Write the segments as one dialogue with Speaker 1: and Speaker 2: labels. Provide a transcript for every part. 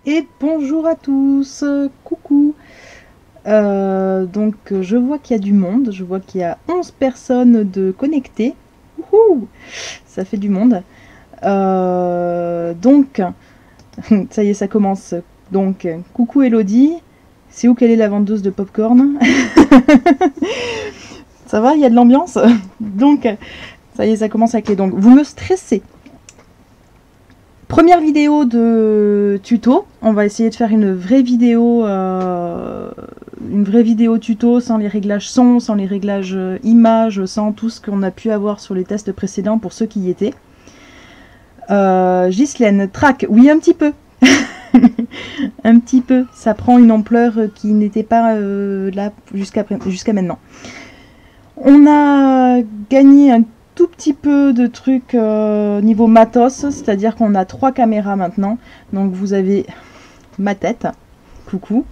Speaker 1: Et bonjour à tous, coucou. Donc je vois qu'il y a du monde, je vois qu'il y a 11 personnes de connectées. Wouhou, ça fait du monde. Donc, ça y est, ça commence. Donc, coucou Elodie, c'est où qu'elle est la vendeuse de popcorn? Ça va, il y a de l'ambiance? Donc, ça y est, ça commence avec les donc. Vous me stressez. Première vidéo de tuto, on va essayer de faire une vraie vidéo tuto sans les réglages son, sans les réglages images, sans tout ce qu'on a pu avoir sur les tests précédents pour ceux qui y étaient. Ghislaine, track, oui un petit peu. Un petit peu, ça prend une ampleur qui n'était pas là jusqu'à maintenant. On a gagné un tout petit peu de trucs niveau matos, c'est-à-dire qu'on a 3 caméras maintenant. Donc vous avez ma tête, coucou.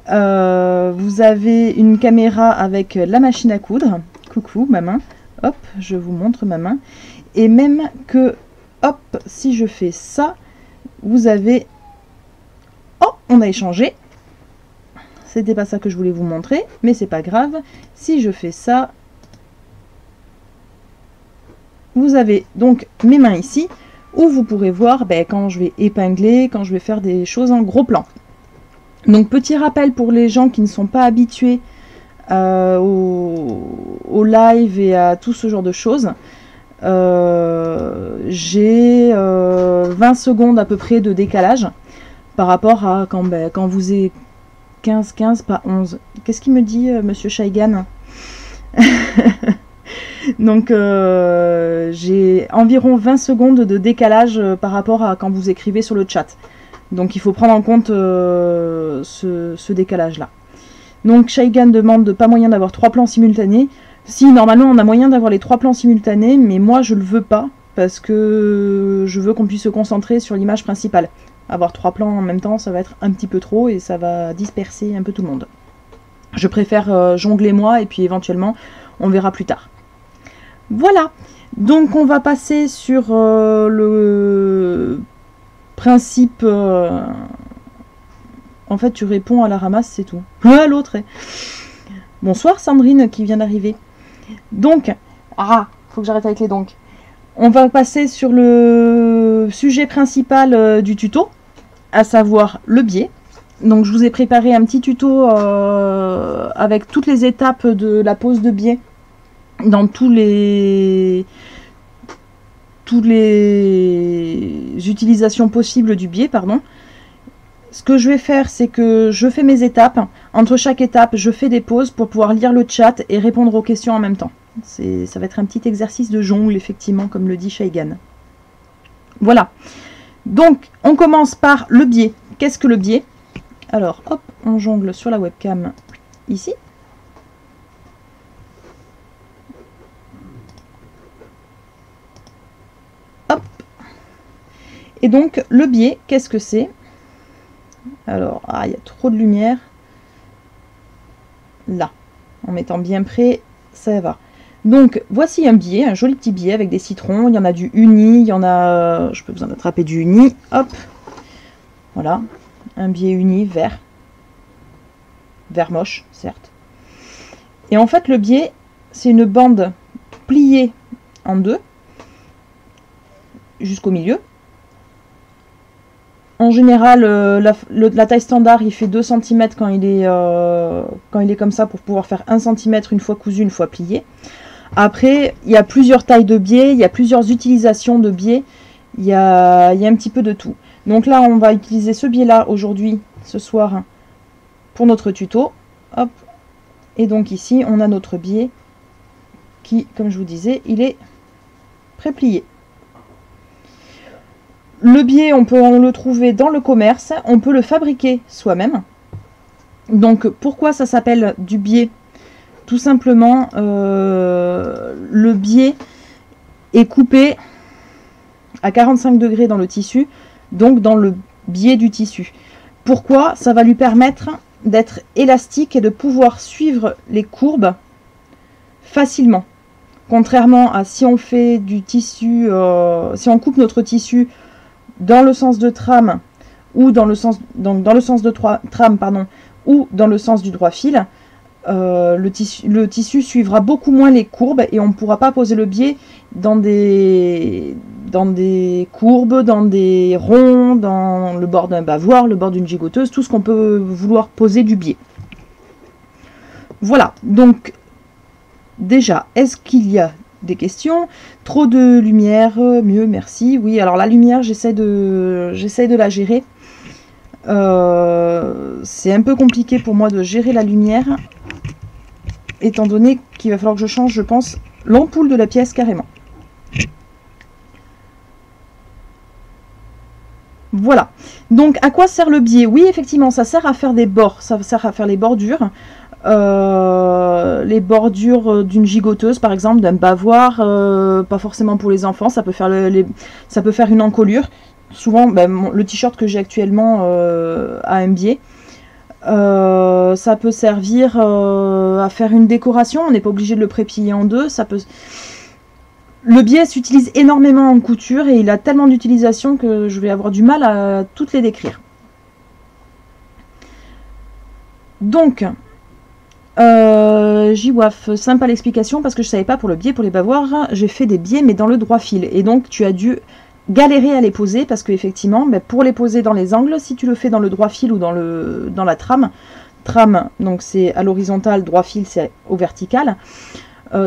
Speaker 1: Vous avez une caméra avec la machine à coudre, coucou, ma main. Hop, je vous montre ma main. Et même que, hop, si je fais ça, vous avez... Oh, on a échangé. C'était pas ça que je voulais vous montrer, mais c'est pas grave. Si je fais ça, vous avez donc mes mains ici, où vous pourrez voir quand je vais épingler, quand je vais faire des choses en gros plan. Donc petit rappel pour les gens qui ne sont pas habitués au live et à tout ce genre de choses. J'ai 20 secondes à peu près de décalage par rapport à quand vous êtes 15, pas 11. Qu'est-ce qu'il me dit, monsieur Shaigan? Donc j'ai environ 20 secondes de décalage par rapport à quand vous écrivez sur le chat. Donc il faut prendre en compte ce décalage là. Donc Shaigan demande de pas moyen d'avoir 3 plans simultanés. Si normalement on a moyen d'avoir les 3 plans simultanés, mais moi je le veux pas parce que je veux qu'on puisse se concentrer sur l'image principale. Avoir 3 plans en même temps, ça va être un petit peu trop et ça va disperser un peu tout le monde. Je préfère jongler moi et puis éventuellement on verra plus tard. Voilà, donc on va passer sur le principe... En fait, tu réponds à la ramasse, c'est tout. Ouais, l'autre. Bonsoir Sandrine qui vient d'arriver. Donc, faut que j'arrête avec les donc. On va passer sur le sujet principal du tuto, à savoir le biais. Donc je vous ai préparé un petit tuto avec toutes les étapes de la pose de biais dans toutes les utilisations possibles du biais, pardon. Ce que je vais faire, c'est que je fais mes étapes. Entre chaque étape, je fais des pauses pour pouvoir lire le chat et répondre aux questions en même temps. Ça va être un petit exercice de jongle, effectivement, comme le dit Shaigan. Voilà. Donc, on commence par le biais. Qu'est-ce que le biais? Alors, hop, on jongle sur la webcam ici. Hop. Et donc, le biais, qu'est-ce que c'est? Alors, il y a trop de lumière. Là, en mettant bien près, ça va. Donc, voici un biais, un joli petit biais avec des citrons. Il y en a du uni, il y en a... je peux vous en attraper du uni. Hop. Voilà. Un biais uni vert. Vert moche, certes. Et en fait, le biais, c'est une bande pliée en deux, jusqu'au milieu. En général, la taille standard, il fait 2 cm quand il est comme ça, pour pouvoir faire 1 cm une fois cousu, une fois plié. Après, il y a plusieurs tailles de biais, il y a plusieurs utilisations de biais, il y a un petit peu de tout. Donc là, on va utiliser ce biais-là aujourd'hui, ce soir, pour notre tuto. Hop. Et donc ici, on a notre biais qui, comme je vous disais, il est pré-plié. Le biais, on peut le trouver dans le commerce, on peut le fabriquer soi-même. Donc pourquoi ça s'appelle du biais? Tout simplement, le biais est coupé à 45 degrés dans le tissu, donc dans le biais du tissu. Pourquoi? Ça va lui permettre d'être élastique et de pouvoir suivre les courbes facilement. Contrairement à si on fait du tissu, si on coupe notre tissu dans le sens de trame ou dans le sens, donc dans le sens de trame, pardon, ou dans le sens du droit fil, le tissu suivra beaucoup moins les courbes et on ne pourra pas poser le biais dans des courbes, dans des ronds, dans le bord d'un bavoir, le bord d'une gigoteuse, tout ce qu'on peut vouloir poser du biais. Voilà, donc déjà, est-ce qu'il y a des questions? Trop de lumière, mieux, merci. Oui, alors la lumière, j'essaie de la gérer. C'est un peu compliqué pour moi de gérer la lumière, étant donné qu'il va falloir que je change, je pense, l'ampoule de la pièce carrément. Voilà. Donc, à quoi sert le biais? Oui, effectivement, ça sert à faire des bords, ça sert à faire les bordures. Les bordures d'une gigoteuse, par exemple, d'un bavoir, pas forcément pour les enfants, ça peut faire, ça peut faire une encolure. Souvent, ben, le t-shirt que j'ai actuellement a un biais. Ça peut servir à faire une décoration, on n'est pas obligé de le préplier en deux. Ça peut... Le biais s'utilise énormément en couture et il a tellement d'utilisation que je vais avoir du mal à toutes les décrire. Donc, JWAF, sympa l'explication parce que je savais pas pour le biais, pour les bavoirs, j'ai fait des biais mais dans le droit fil. Et donc tu as dû galérer à les poser parce qu'effectivement, pour les poser dans les angles, si tu le fais dans le droit fil ou dans la trame, donc c'est à l'horizontale, droit fil c'est au vertical.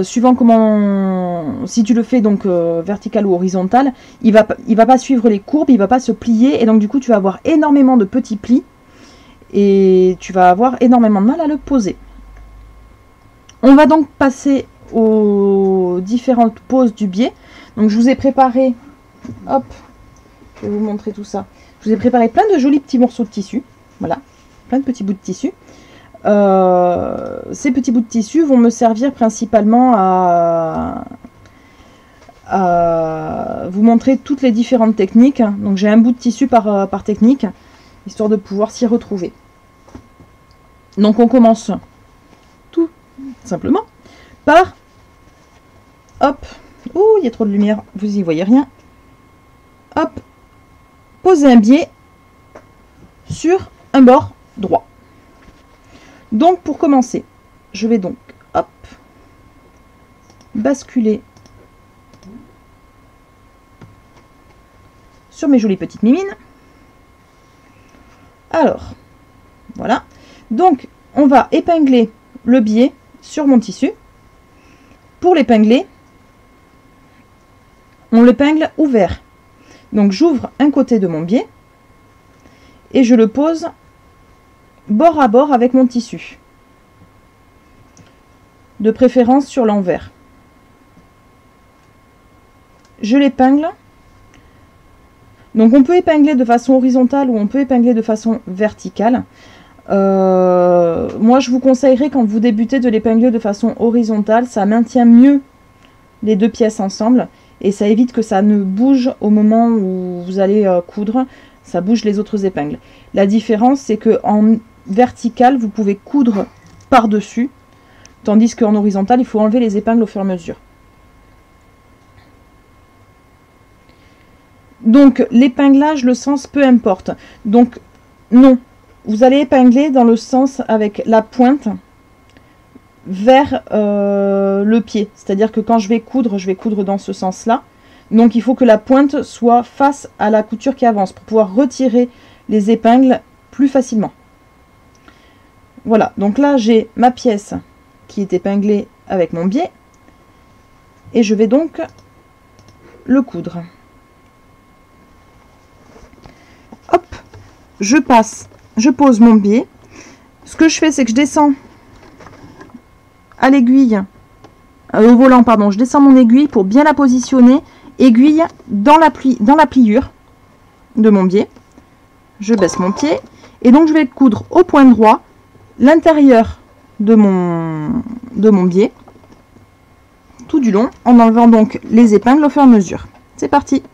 Speaker 1: Suivant comment, si tu le fais donc vertical ou horizontal, il va pas suivre les courbes, il va pas se plier et donc du coup tu vas avoir énormément de petits plis et tu vas avoir énormément de mal à le poser. On va donc passer aux différentes poses du biais. Donc je vous ai préparé, hop, je vais vous montrer tout ça. Je vous ai préparé plein de jolis petits morceaux de tissu, voilà, plein de petits bouts de tissu. Ces petits bouts de tissu vont me servir principalement à vous montrer toutes les différentes techniques. Donc j'ai un bout de tissu par technique, histoire de pouvoir s'y retrouver. Donc on commence tout simplement par, hop, oh il y a trop de lumière, vous y voyez rien, hop, poser un biais sur un bord droit. Donc pour commencer, je vais donc hop basculer sur mes jolies petites mimines. Alors voilà, donc on va épingler le biais sur mon tissu. Pour l'épingler, on l'épingle ouvert. Donc j'ouvre un côté de mon biais et je le pose bord à bord avec mon tissu, de préférence sur l'envers. Je l'épingle. Donc on peut épingler de façon horizontale ou on peut épingler de façon verticale. Moi je vous conseillerais quand vous débutez de l'épingler de façon horizontale, ça maintient mieux les deux pièces ensemble et ça évite que ça ne bouge au moment où vous allez coudre, ça bouge les autres épingles. La différence c'est que en vertical, vous pouvez coudre par-dessus, tandis qu'en horizontal, il faut enlever les épingles au fur et à mesure. Donc, l'épinglage, le sens, peu importe. Donc, non, vous allez épingler dans le sens avec la pointe vers le pied. C'est-à-dire que quand je vais coudre dans ce sens-là. Donc, il faut que la pointe soit face à la couture qui avance pour pouvoir retirer les épingles plus facilement. Voilà, donc là j'ai ma pièce qui est épinglée avec mon biais et je vais donc le coudre. Hop, je pose mon biais. Ce que je fais, c'est que je descends à l'aiguille, au volant, pardon, je descends mon aiguille pour bien la positionner, aiguille dans la pliure de mon biais. Je baisse mon pied et donc je vais coudre au point droit l'intérieur de mon biais tout du long en enlevant donc les épingles au fur et à mesure. C'est parti.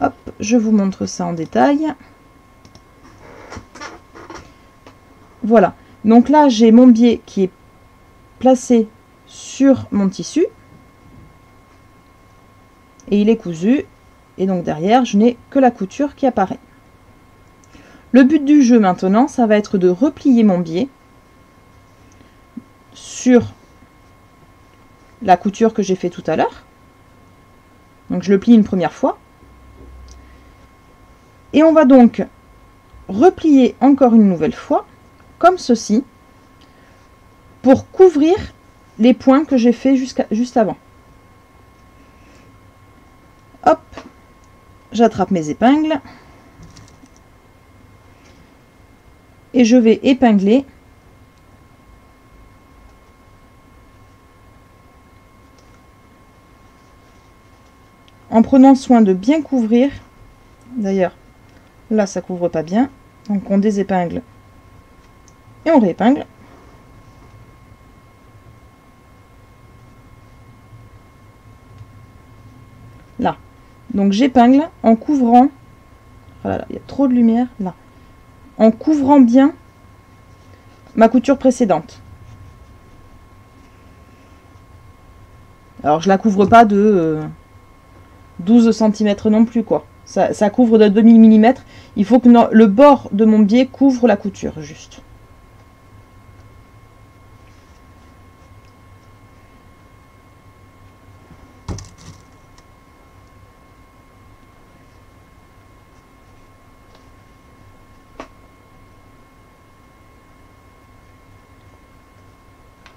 Speaker 1: Hop, je vous montre ça en détail. Voilà. Donc là, j'ai mon biais qui est placé sur mon tissu. Et il est cousu. Et donc derrière, je n'ai que la couture qui apparaît. Le but du jeu maintenant, ça va être de replier mon biais sur la couture que j'ai fait tout à l'heure. Donc je le plie une première fois. Et on va donc replier encore une nouvelle fois, comme ceci, pour couvrir les points que j'ai fait juste avant. Hop, j'attrape mes épingles. Et je vais épingler en prenant soin de bien couvrir. D'ailleurs, là, ça couvre pas bien. Donc, on désépingle et on réépingle. Là. Donc, j'épingle en couvrant. Voilà, il y a trop de lumière. Là. En couvrant bien ma couture précédente. Alors, je la couvre pas de 12 cm non plus, quoi. Ça couvre de 2000 mm. Il faut que le bord de mon biais couvre la couture, juste.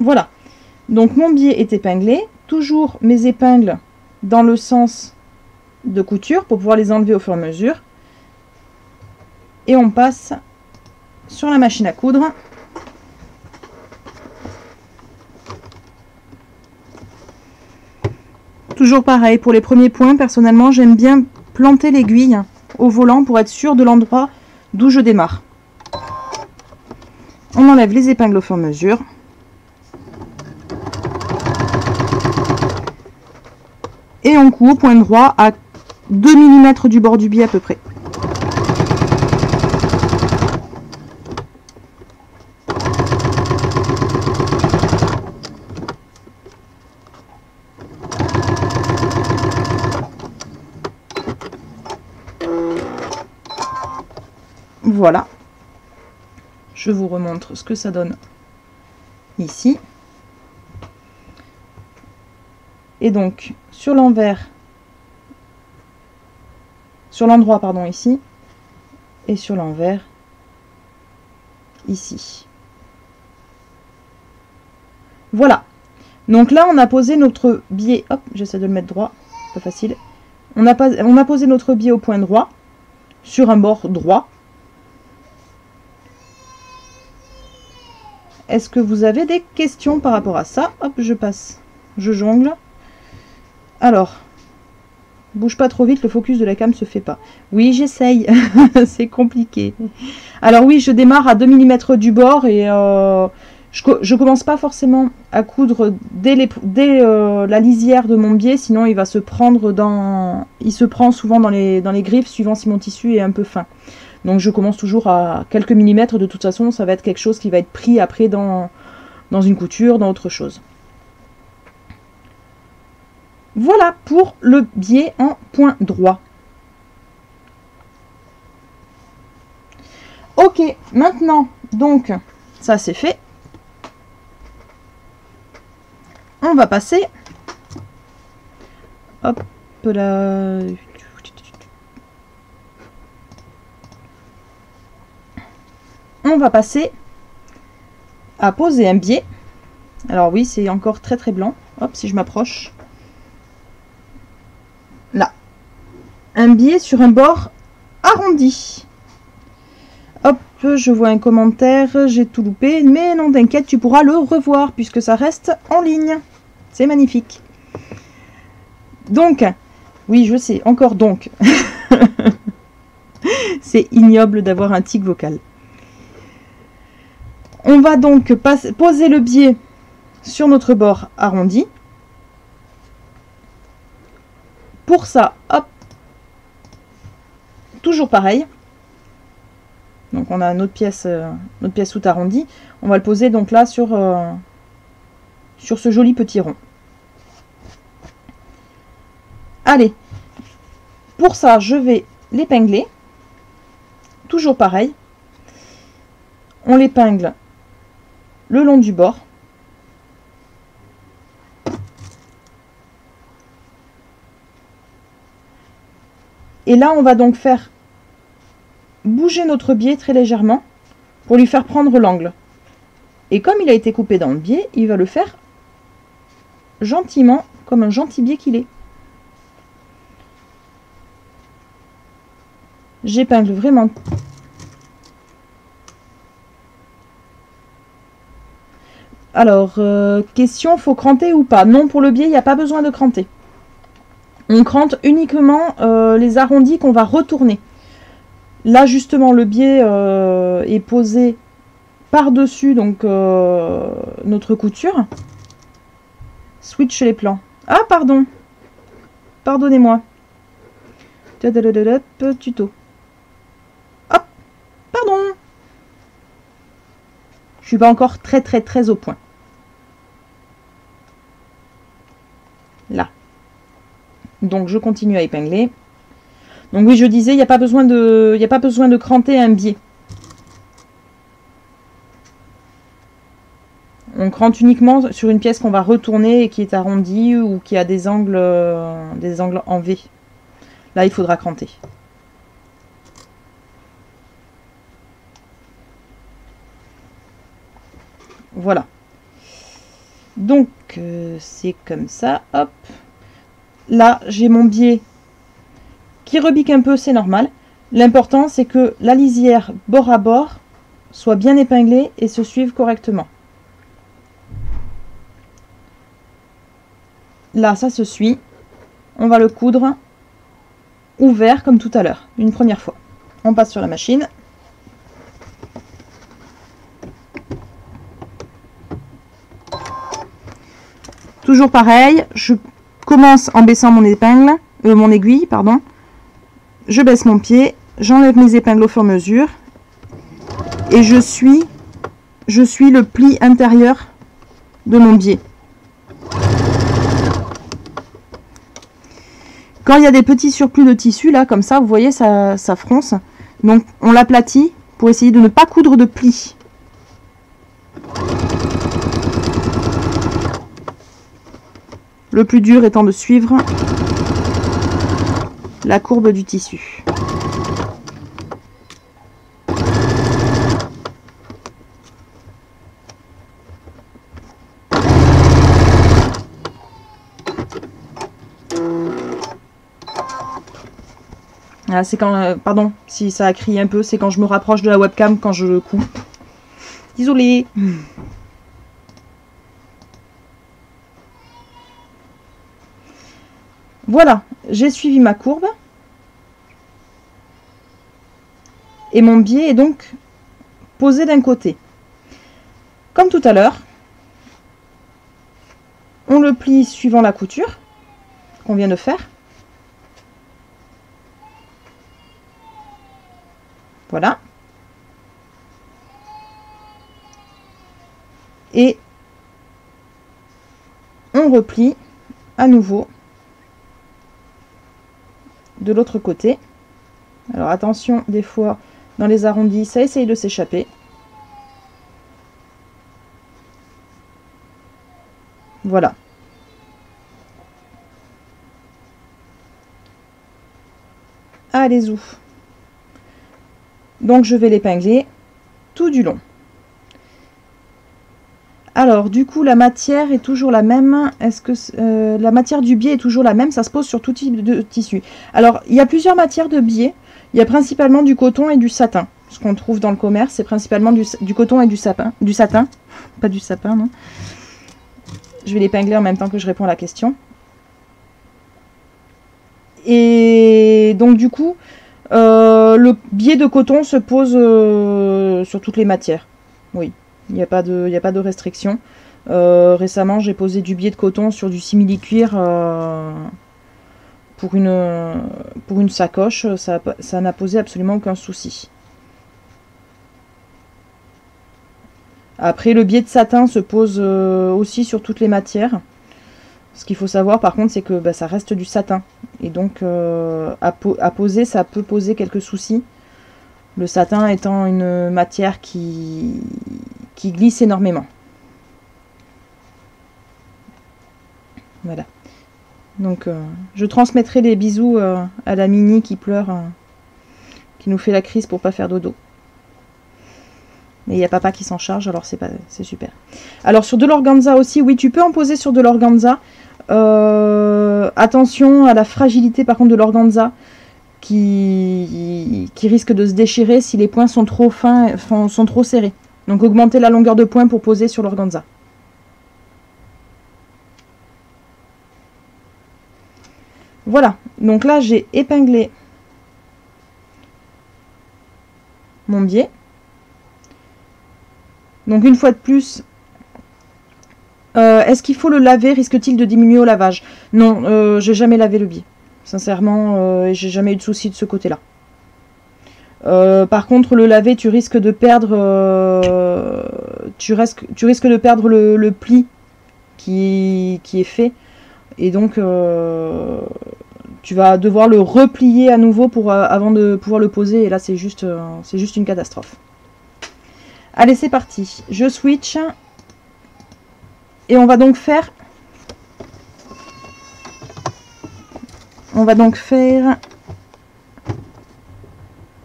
Speaker 1: Voilà. Donc, mon biais est épinglé. Toujours mes épingles dans le sens de couture pour pouvoir les enlever au fur et à mesure. Et on passe sur la machine à coudre. Toujours pareil, pour les premiers points, personnellement, j'aime bien planter l'aiguille au volant pour être sûr de l'endroit d'où je démarre. On enlève les épingles au fur et à mesure. Et on coud au point droit à 2 mm du bord du biais à peu près. Voilà. Je vous remontre ce que ça donne ici. Et donc, sur l'envers, sur l'endroit, pardon, ici, et sur l'envers, ici. Voilà. Donc là, on a posé notre biais, hop, j'essaie de le mettre droit, pas facile. On a posé notre biais au point droit, sur un bord droit. Est-ce que vous avez des questions par rapport à ça? Hop, je passe, je jongle. Alors, bouge pas trop vite, le focus de la cam se fait pas. Oui, j'essaye, c'est compliqué. Alors oui, je démarre à 2 mm du bord et je commence pas forcément à coudre dès la lisière de mon biais, sinon il va se prendre dans... Il se prend souvent dans les griffes, suivant si mon tissu est un peu fin. Donc je commence toujours à quelques millimètres, de toute façon ça va être quelque chose qui va être pris après dans une couture, dans autre chose. Voilà pour le biais en point droit. Ok, maintenant, donc, ça c'est fait. On va passer. Hop là. On va passer à poser un biais. Alors oui, c'est encore très très blanc. Hop, si je m'approche. Là. Un biais sur un bord arrondi. Hop, je vois un commentaire, j'ai tout loupé. Mais non, t'inquiète, tu pourras le revoir puisque ça reste en ligne. C'est magnifique. Donc, oui, je sais, encore donc. C'est ignoble d'avoir un tic vocal. On va donc poser le biais sur notre bord arrondi. Pour ça, hop, toujours pareil. Donc on a notre pièce toute arrondie. On va le poser donc là sur ce joli petit rond. Allez, pour ça, je vais l'épingler. Toujours pareil. On l'épingle le long du bord. Et là, on va donc faire bouger notre biais très légèrement pour lui faire prendre l'angle. Et comme il a été coupé dans le biais, il va le faire gentiment, comme un gentil biais qu'il est. J'épingle vraiment. Alors, question, faut cranter ou pas? Non, pour le biais, il n'y a pas besoin de cranter. On crante uniquement les arrondis qu'on va retourner. Là, justement, le biais est posé par-dessus donc notre couture. Switch les plans. Ah, pardon. Pardonnez-moi. Tuto. Hop. Pardon. Je suis pas encore très au point. Là. Donc, je continue à épingler. Donc oui, je disais, il n'y a pas besoin de cranter un biais. On crante uniquement sur une pièce qu'on va retourner et qui est arrondie ou qui a des angles en V. Là, il faudra cranter. Voilà. Donc, c'est comme ça. Hop. Là, j'ai mon biais qui rebique un peu, c'est normal. L'important, c'est que la lisière bord à bord soit bien épinglée et se suive correctement. Là, ça se suit. On va le coudre ouvert comme tout à l'heure, une première fois. On passe sur la machine. Toujours pareil, je commence en baissant mon épingle, mon aiguille, pardon. Je baisse mon pied, j'enlève mes épingles au fur et à mesure et je suis le pli intérieur de mon biais. Quand il y a des petits surplus de tissu, là, comme ça, vous voyez, ça fronce. Donc, on l'aplatit pour essayer de ne pas coudre de plis. Le plus dur étant de suivre la courbe du tissu. Ah, c'est quand, pardon, si ça a crié un peu, c'est quand je me rapproche de la webcam quand je le couds. Désolée. Voilà, j'ai suivi ma courbe. Et mon biais est donc posé d'un côté. Comme tout à l'heure, on le plie suivant la couture qu'on vient de faire. Voilà. Et on replie à nouveau de l'autre côté. Alors attention, des fois dans les arrondis, ça essaye de s'échapper. Voilà. Allez où. Donc je vais l'épingler tout du long. Alors du coup la matière est toujours la même. Est-ce que la matière du biais est toujours la même? Ça se pose sur tout type de tissu. Alors il y a plusieurs matières de biais. Il y a principalement du coton et du satin. Ce qu'on trouve dans le commerce, c'est principalement du coton et du satin. Pas du sapin, non. Je vais l'épingler en même temps que je réponds à la question. Et donc du coup, le biais de coton se pose sur toutes les matières. Oui, il n'y a pas de restriction. Récemment, j'ai posé du biais de coton sur du simili-cuir pour une sacoche, ça n'a posé absolument aucun souci. Après, le biais de satin se pose aussi sur toutes les matières. Ce qu'il faut savoir par contre, c'est que bah, ça reste du satin. Et donc, à poser, ça peut poser quelques soucis. Le satin étant une matière qui glisse énormément. Voilà. Donc, je transmettrai les bisous à la Mini qui pleure, qui nous fait la crise pour pas faire dodo. Mais il y a papa qui s'en charge, alors c'est super. Alors, sur de l'organza aussi, oui, tu peux en poser sur de l'organza. Attention à la fragilité, par contre, de l'organza qui risque de se déchirer si les points sont trop fins, sont trop serrés. Donc, augmenter la longueur de poing pour poser sur l'organza. Voilà, donc là j'ai épinglé mon biais. Donc une fois de plus, est-ce qu'il faut le laver? Risque-t-il de diminuer au lavage? Non, j'ai jamais lavé le biais. Sincèrement, j'ai jamais eu de soucis de ce côté-là. Par contre, le laver, tu risques de perdre, tu risques de perdre le pli qui est fait. Et donc, tu vas devoir le replier à nouveau avant de pouvoir le poser. Et là, c'est juste une catastrophe. Allez, c'est parti. Je switch. Et on va donc faire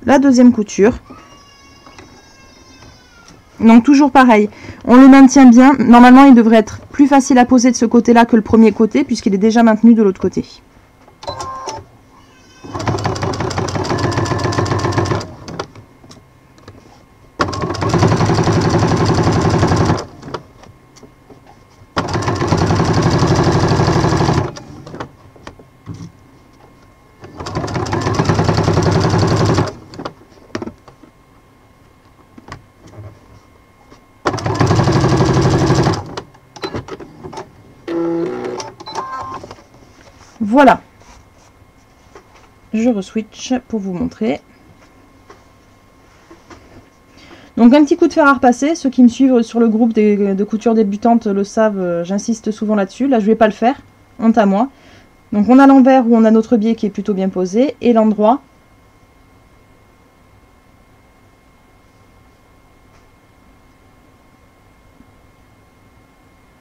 Speaker 1: la deuxième couture. Donc toujours pareil, on le maintient bien. Normalement, il devrait être plus facile à poser de ce côté-là que le premier côté, puisqu'il est déjà maintenu de l'autre côté. Voilà, je re-switch pour vous montrer. Donc un petit coup de fer à repasser, ceux qui me suivent sur le groupe de couture débutantes le savent, j'insiste souvent là-dessus. Là je vais pas le faire, honte à moi. Donc on a l'envers où on a notre biais qui est plutôt bien posé, et l'endroit.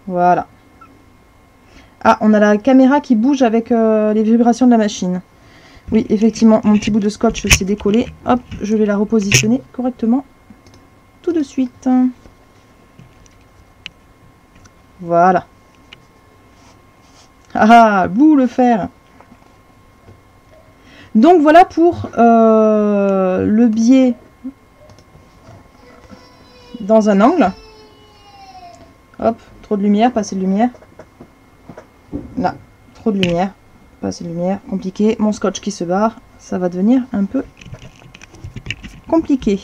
Speaker 1: Voilà. Ah, on a la caméra qui bouge avec les vibrations de la machine. Oui, effectivement, mon petit bout de scotch s'est décollé. Hop, je vais la repositionner correctement tout de suite. Voilà. Ah, bouh, le fer. Donc voilà pour le biais dans un angle. Hop, trop de lumière, pas assez de lumière. Là, trop de lumière, pas assez de lumière, compliqué. Mon scotch qui se barre, ça va devenir un peu compliqué.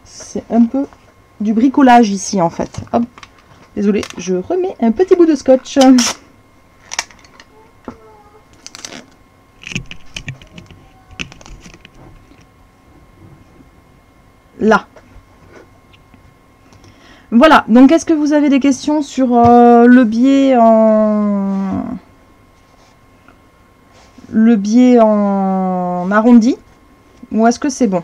Speaker 1: C'est un peu du bricolage ici en fait. Hop, désolé, je remets un petit bout de scotch. Là. Voilà, donc est-ce que vous avez des questions sur le biais en arrondi, ou est-ce que c'est bon?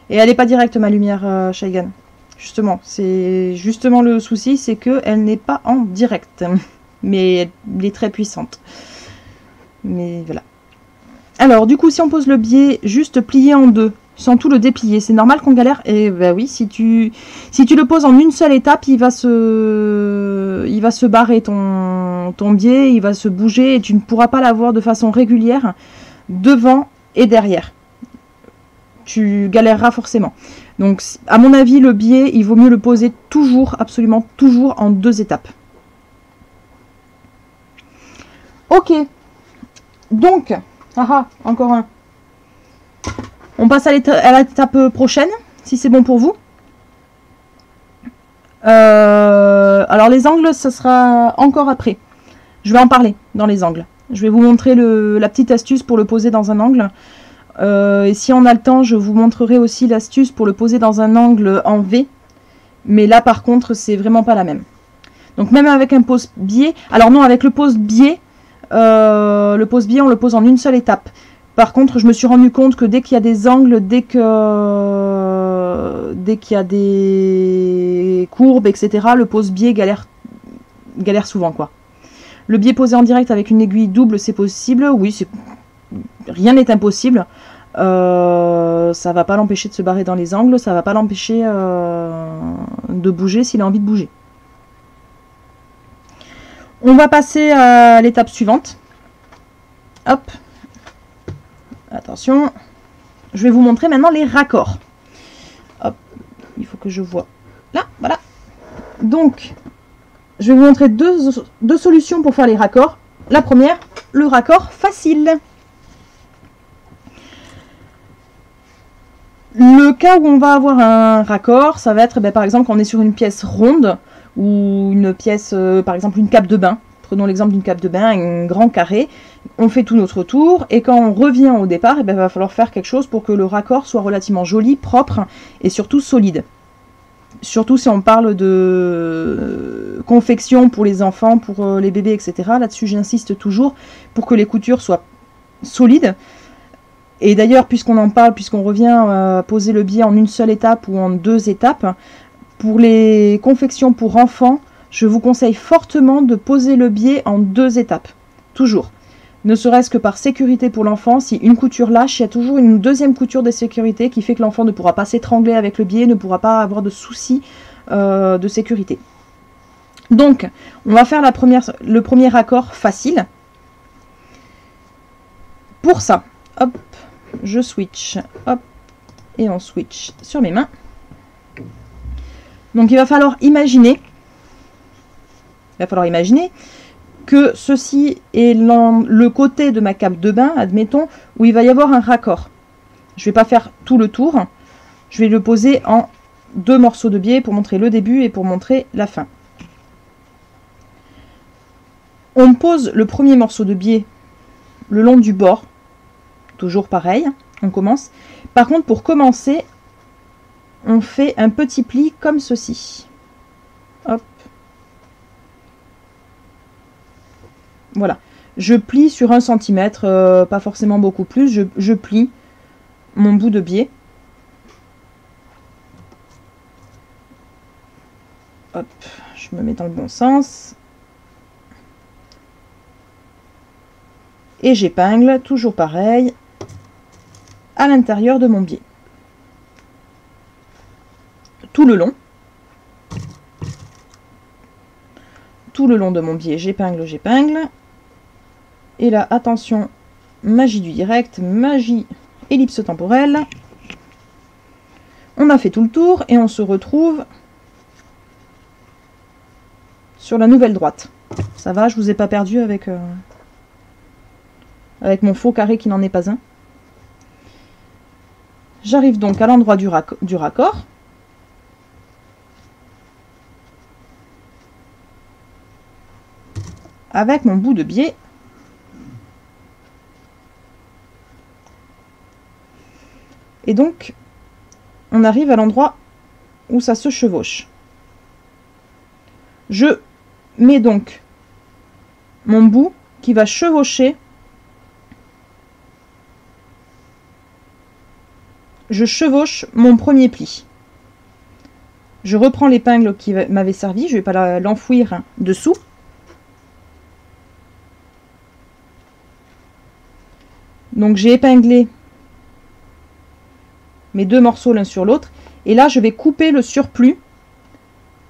Speaker 1: Et elle n'est pas directe ma lumière Shaigan. Justement, c'est justement le souci, c'est qu'elle n'est pas en direct. Mais elle est très puissante. Mais voilà. Alors du coup, si on pose le biais juste plié en deux, sans tout le déplier, c'est normal qu'on galère. Et bah oui, si tu le poses en une seule étape, il va se barrer ton biais, il va se bouger et tu ne pourras pas l'avoir de façon régulière devant et derrière. Tu galéreras forcément. Donc à mon avis, le biais, il vaut mieux le poser toujours, absolument toujours en deux étapes. Ok. Donc, encore un. On passe à l'étape prochaine, si c'est bon pour vous. Alors les angles, ça sera encore après. Je vais en parler. dans les angles. Je vais vous montrer la petite astuce pour le poser dans un angle. Et si on a le temps, je vous montrerai aussi l'astuce pour le poser dans un angle en V. Mais là, par contre, c'est vraiment pas la même. Donc même avec un pose-biais... Alors non, avec le pose-biais, on le pose en une seule étape. Par contre, je me suis rendu compte que dès qu'il y a des angles, dès qu'il y a des courbes, etc., le pose-biais galère souvent, quoi. Le biais posé en direct avec une aiguille double, c'est possible. Oui, rien n'est impossible. Ça va pas l'empêcher de se barrer dans les angles, ça va pas l'empêcher de bouger s'il a envie de bouger. On va passer à l'étape suivante. Hop. Attention. Je vais vous montrer maintenant les raccords. Hop. Il faut que je vois. Là, voilà. Donc, je vais vous montrer deux solutions pour faire les raccords. La première, le raccord facile. Le cas où on va avoir un raccord, ça va être par exemple quand on est sur une pièce ronde ou une pièce, par exemple une cape de bain. Prenons l'exemple d'une cape de bain, un grand carré. On fait tout notre tour et quand on revient au départ, il va falloir faire quelque chose pour que le raccord soit relativement joli, propre et surtout solide. Surtout si on parle de confection pour les enfants, pour les bébés, etc. Là-dessus, j'insiste toujours pour que les coutures soient solides. Et d'ailleurs, puisqu'on en parle, puisqu'on revient à poser le biais en une seule étape ou en deux étapes, pour les confections pour enfants, je vous conseille fortement de poser le biais en deux étapes. Toujours. Ne serait-ce que par sécurité pour l'enfant, si une couture lâche, il y a toujours une deuxième couture de sécurité qui fait que l'enfant ne pourra pas s'étrangler avec le biais, ne pourra pas avoir de soucis de sécurité. Donc, on va faire le premier raccord facile. Pour ça, hop, je switch, hop, et on switch sur mes mains. Donc, il va falloir imaginer que ceci est le côté de ma cape de bain, admettons, où il va y avoir un raccord. Je ne vais pas faire tout le tour, je vais le poser en deux morceaux de biais pour montrer le début et pour montrer la fin. On pose le premier morceau de biais le long du bord, toujours pareil, on commence. Par contre, pour commencer, on fait un petit pli comme ceci. Hop. Voilà, je plie sur 1 cm, pas forcément beaucoup plus, je plie mon bout de biais. Hop, je me mets dans le bon sens. Et j'épingle, toujours pareil, à l'intérieur de mon biais. Tout le long. Tout le long de mon biais, j'épingle, j'épingle. Et là, attention, magie du direct, magie ellipse temporelle. On a fait tout le tour et on se retrouve sur la nouvelle droite. Ça va, je vous ai pas perdu avec mon faux carré qui n'en est pas un. J'arrive donc à l'endroit du raccord. Avec mon bout de biais. Et donc, on arrive à l'endroit où ça se chevauche. Je mets donc mon bout qui va chevaucher. Je chevauche mon premier pli. Je reprends l'épingle qui m'avait servi, je ne vais pas l'enfouir dessous. Donc j'ai épinglé mes deux morceaux l'un sur l'autre. Et là, je vais couper le surplus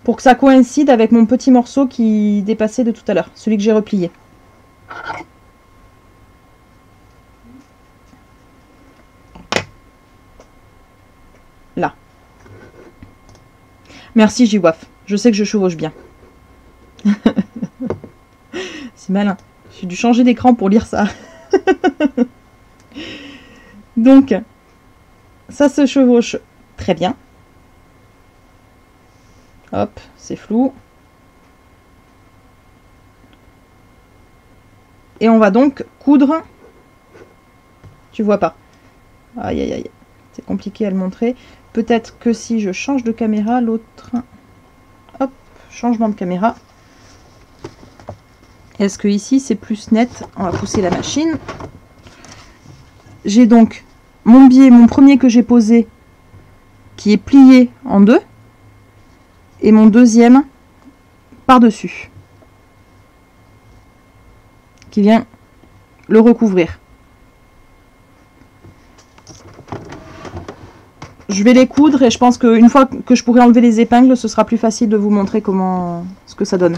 Speaker 1: pour que ça coïncide avec mon petit morceau qui dépassait de tout à l'heure, celui que j'ai replié. Là. Merci Jiwaf, je sais que je chevauche bien. C'est malin. J'ai dû changer d'écran pour lire ça. Donc, ça se chevauche très bien. Hop, c'est flou. Et on va donc coudre. Tu vois pas. Aïe aïe aïe. C'est compliqué à le montrer. Peut-être que si je change de caméra, l'autre... Hop, changement de caméra. Est-ce que ici c'est plus net? On va pousser la machine. J'ai donc mon biais, mon premier que j'ai posé, qui est plié en deux. Et mon deuxième par-dessus. Qui vient le recouvrir. Je vais les coudre et je pense qu'une fois que je pourrai enlever les épingles, ce sera plus facile de vous montrer ce que ça donne.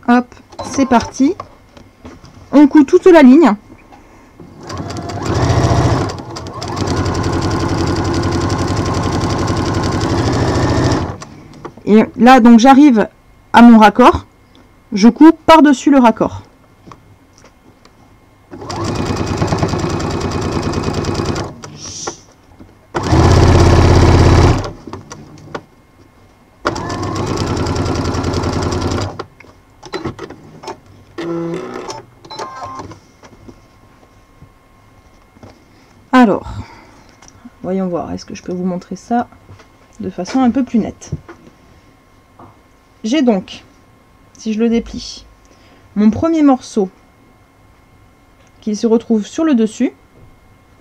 Speaker 1: Hop, c'est parti. On coud toute la ligne. Et là, donc j'arrive à mon raccord. Je coupe par-dessus le raccord. Alors, voyons voir, est-ce que je peux vous montrer ça de façon un peu plus nette. J'ai donc, si je le déplie, mon premier morceau qui se retrouve sur le dessus,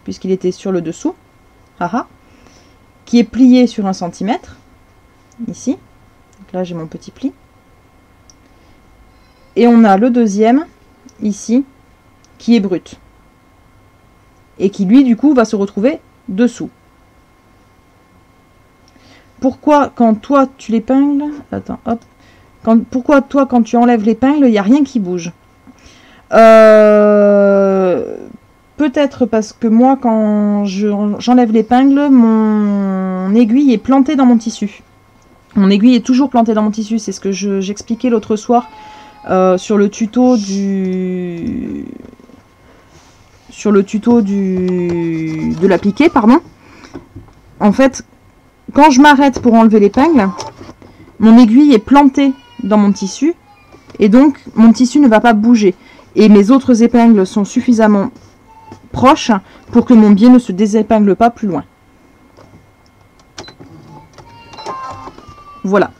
Speaker 1: puisqu'il était sur le dessous, haha, qui est plié sur 1 cm, ici. Donc là j'ai mon petit pli. Et on a le deuxième, ici, qui est brut. Et qui lui du coup va se retrouver dessous. Pourquoi quand toi tu l'épingles, attends, hop, pourquoi toi quand tu enlèves l'épingle, il n'y a rien qui bouge? Peut-être parce que moi quand j'enlève l'épingle, mon aiguille est plantée dans mon tissu. Mon aiguille est toujours plantée dans mon tissu, c'est ce que j'expliquais l'autre soir sur le tuto de l'appliquer, pardon. En fait, quand je m'arrête pour enlever l'épingle, mon aiguille est plantée dans mon tissu et donc mon tissu ne va pas bouger. Et mes autres épingles sont suffisamment proches pour que mon biais ne se désépingle pas plus loin. Voilà.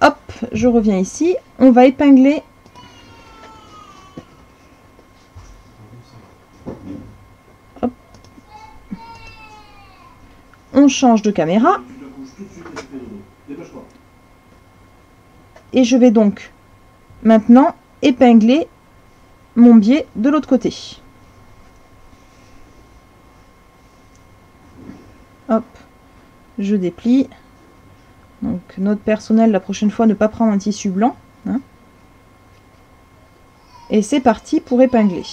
Speaker 1: Hop, je reviens ici. On va épingler. Hop. On change de caméra. Et je vais donc maintenant épingler mon biais de l'autre côté. Hop, je déplie. Donc note personnelle, la prochaine fois, ne pas prendre un tissu blanc. Hein. Et c'est parti pour épingler.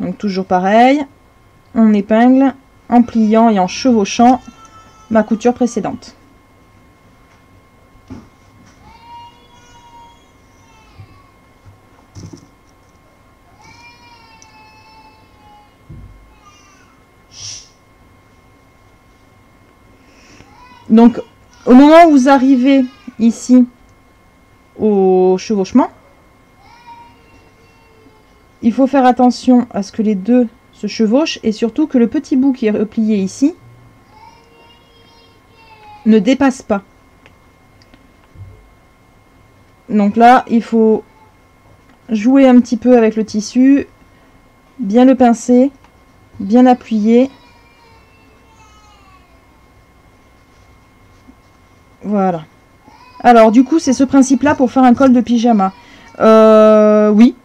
Speaker 1: Donc toujours pareil, on épingle en pliant et en chevauchant ma couture précédente. Donc au moment où vous arrivez ici au chevauchement, il faut faire attention à ce que les deux se chevauchent et surtout que le petit bout qui est replié ici ne dépasse pas. Donc là, il faut jouer un petit peu avec le tissu, bien le pincer, bien appuyer. Voilà. Alors du coup, c'est ce principe-là pour faire un col de pyjama. Oui.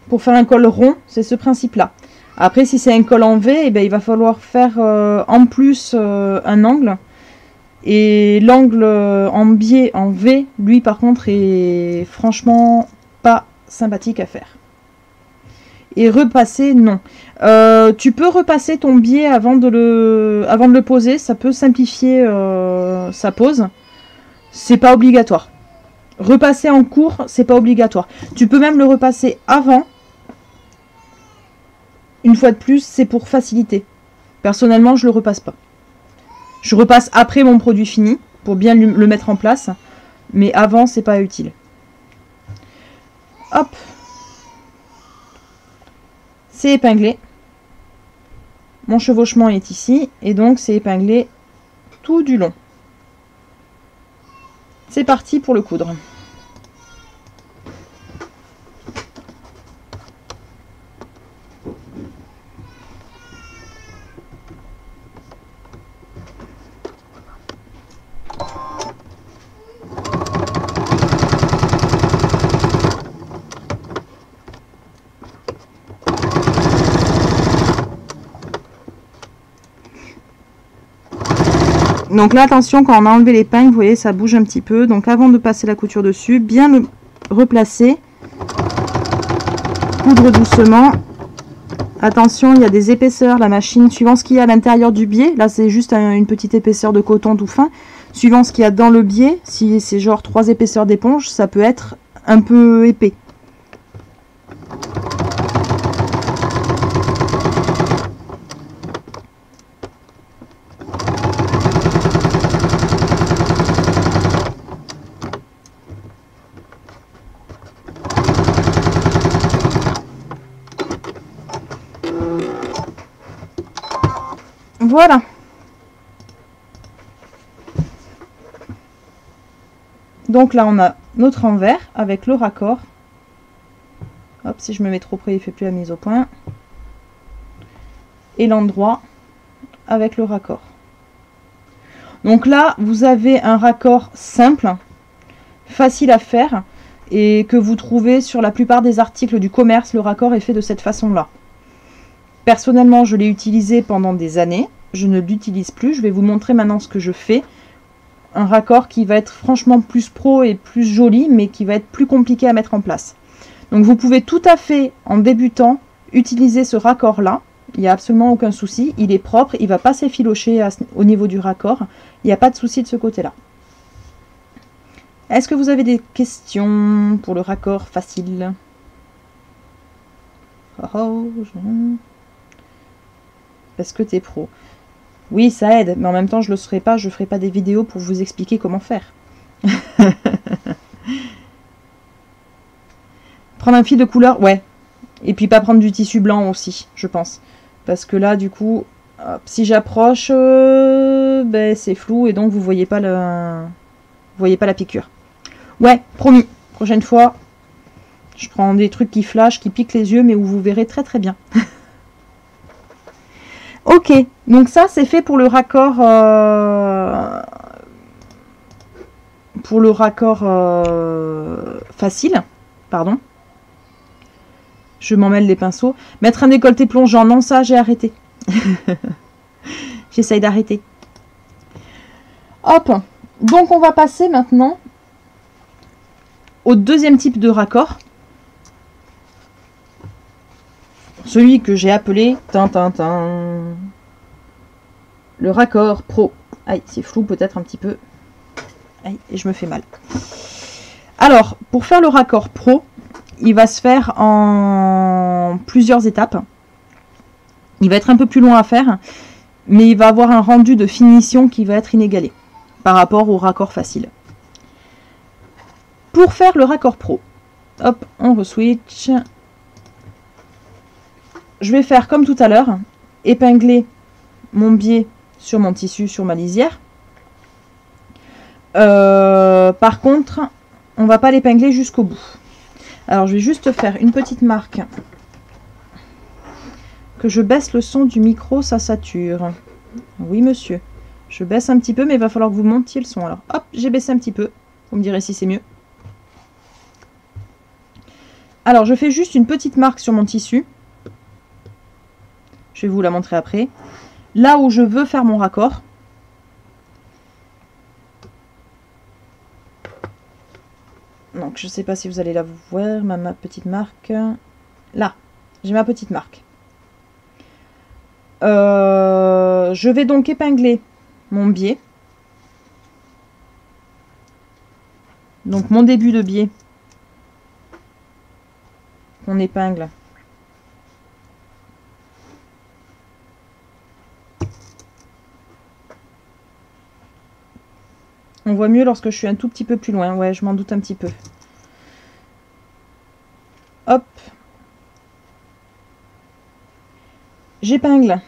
Speaker 1: Pour faire un col rond, c'est ce principe-là. Après, si c'est un col en V, eh bien, il va falloir faire en plus un angle. Et l'angle en biais, en V, lui par contre, est franchement pas sympathique à faire. Et repasser, non. Tu peux repasser ton biais avant de le poser. Ça peut simplifier sa pose. C'est pas obligatoire. Repasser en cours, c'est pas obligatoire. Tu peux même le repasser avant. Une fois de plus, c'est pour faciliter. Personnellement, je le repasse pas. Je repasse après mon produit fini pour bien le mettre en place, mais avant, c'est pas utile. Hop, c'est épinglé. Mon chevauchement est ici et donc c'est épinglé tout du long. C'est parti pour le coudre. Donc là, attention, quand on a enlevé l'épingle, vous voyez, ça bouge un petit peu. Donc avant de passer la couture dessus, bien le replacer. Coudre doucement. Attention, il y a des épaisseurs, la machine, suivant ce qu'il y a à l'intérieur du biais. Là, c'est juste une petite épaisseur de coton tout fin. Suivant ce qu'il y a dans le biais, si c'est genre 3 épaisseurs d'éponge, ça peut être un peu épais. Voilà. Donc là, on a notre envers avec le raccord. Hop, si je me mets trop près, il ne fait plus la mise au point. Et l'endroit avec le raccord. Donc là, vous avez un raccord simple, facile à faire, et que vous trouvez sur la plupart des articles du commerce. Le raccord est fait de cette façon-là. Personnellement, je l'ai utilisé pendant des années. Je ne l'utilise plus. Je vais vous montrer maintenant ce que je fais. Un raccord qui va être franchement plus pro et plus joli, mais qui va être plus compliqué à mettre en place. Donc vous pouvez tout à fait, en débutant, utiliser ce raccord-là. Il n'y a absolument aucun souci. Il est propre, il ne va pas s'effilocher au niveau du raccord. Il n'y a pas de souci de ce côté-là. Est-ce que vous avez des questions pour le raccord facile? Parce que tu es pro. Oui, ça aide, mais en même temps, je ne le ferai pas. Je ne ferai pas des vidéos pour vous expliquer comment faire. Prendre un fil de couleur, ouais. Et puis pas prendre du tissu blanc aussi, je pense. Parce que là, du coup, hop, si j'approche, ben, c'est flou et donc vous voyez pas la piqûre. Ouais, promis. Prochaine fois, je prends des trucs qui flashent, qui piquent les yeux, mais où vous verrez très très bien. Ok, donc ça c'est fait pour le raccord facile, pardon. Je m'en mêle les pinceaux. Mettre un décolleté plongeant, non, ça j'ai arrêté. J'essaye d'arrêter. Hop, donc on va passer maintenant au deuxième type de raccord. Celui que j'ai appelé le raccord pro. Aïe, c'est flou peut-être un petit peu. Aïe, et je me fais mal. Alors, pour faire le raccord pro, il va se faire en plusieurs étapes. Il va être un peu plus long à faire, mais il va avoir un rendu de finition qui va être inégalé par rapport au raccord facile. Pour faire le raccord pro, hop, on re-switch. Je vais faire comme tout à l'heure, épingler mon biais sur mon tissu, sur ma lisière. Par contre, on va pas l'épingler jusqu'au bout. Alors, je vais juste faire une petite marque. Que je baisse le son du micro, ça sature. Oui, monsieur. Je baisse un petit peu, mais il va falloir que vous montiez le son. Alors, hop, j'ai baissé un petit peu. Vous me direz si c'est mieux. Alors, je fais juste une petite marque sur mon tissu. Je vais vous la montrer après. Là où je veux faire mon raccord. Donc, je ne sais pas si vous allez la voir, ma petite marque. Là, j'ai ma petite marque. Je vais donc épingler mon biais. Donc, mon début de biais. On épingle. On voit mieux lorsque je suis un tout petit peu plus loin. Ouais, je m'en doute un petit peu. Hop. J'épingle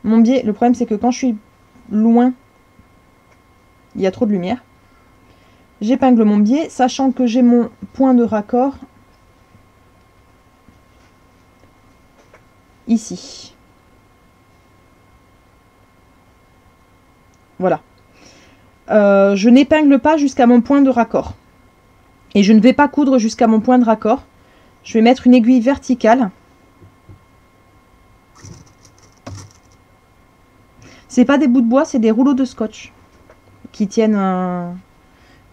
Speaker 1: mon biais. Le problème, c'est que quand je suis loin, il y a trop de lumière. J'épingle mon biais, sachant que j'ai mon point de raccord ici. Voilà. Je n'épingle pas jusqu'à mon point de raccord. Et je ne vais pas coudre jusqu'à mon point de raccord. Je vais mettre une aiguille verticale. C'est pas des bouts de bois, c'est des rouleaux de scotch qui tiennent un...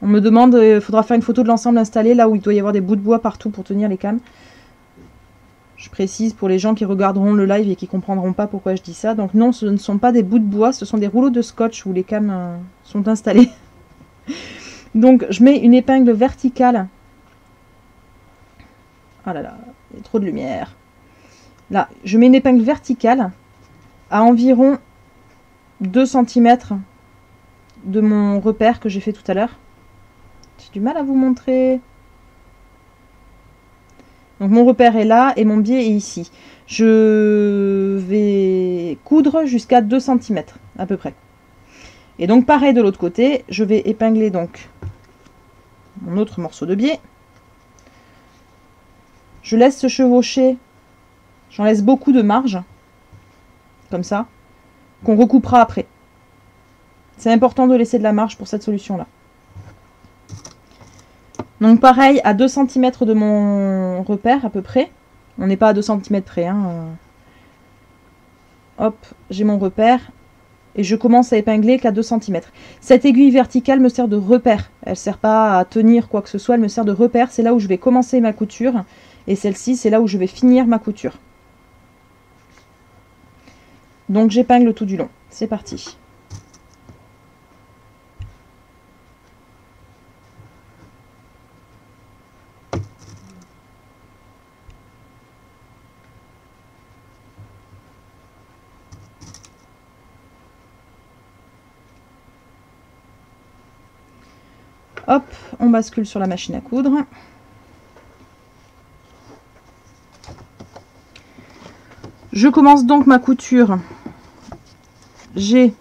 Speaker 1: On me demande, il faudra faire une photo de l'ensemble installé, là où il doit y avoir des bouts de bois partout pour tenir les cannes. Je précise pour les gens qui regarderont le live et qui comprendront pas pourquoi je dis ça. Donc non, ce ne sont pas des bouts de bois, ce sont des rouleaux de scotch où les cannes sont installées. Donc je mets une épingle verticale. Ah là là, il y a trop de lumière. Là, je mets une épingle verticale à environ 2 cm de mon repère que j'ai fait tout à l'heure. J'ai du mal à vous montrer. Donc mon repère est là et mon biais est ici. Je vais coudre jusqu'à 2 cm à peu près. Et donc pareil de l'autre côté, je vais épingler donc mon autre morceau de biais. Je laisse se chevaucher, j'en laisse beaucoup de marge, comme ça, qu'on recoupera après. C'est important de laisser de la marge pour cette solution-là. Donc pareil, à 2 cm de mon repère à peu près. On n'est pas à 2 cm près. Hein. Hop, j'ai mon repère. Et je commence à épingler qu'à 2 cm. Cette aiguille verticale me sert de repère. Elle ne sert pas à tenir quoi que ce soit, elle me sert de repère. C'est là où je vais commencer ma couture. Et celle-ci, c'est là où je vais finir ma couture. Donc j'épingle tout du long. C'est parti. Hop, on bascule sur la machine à coudre. Je commence donc ma couture. J'ai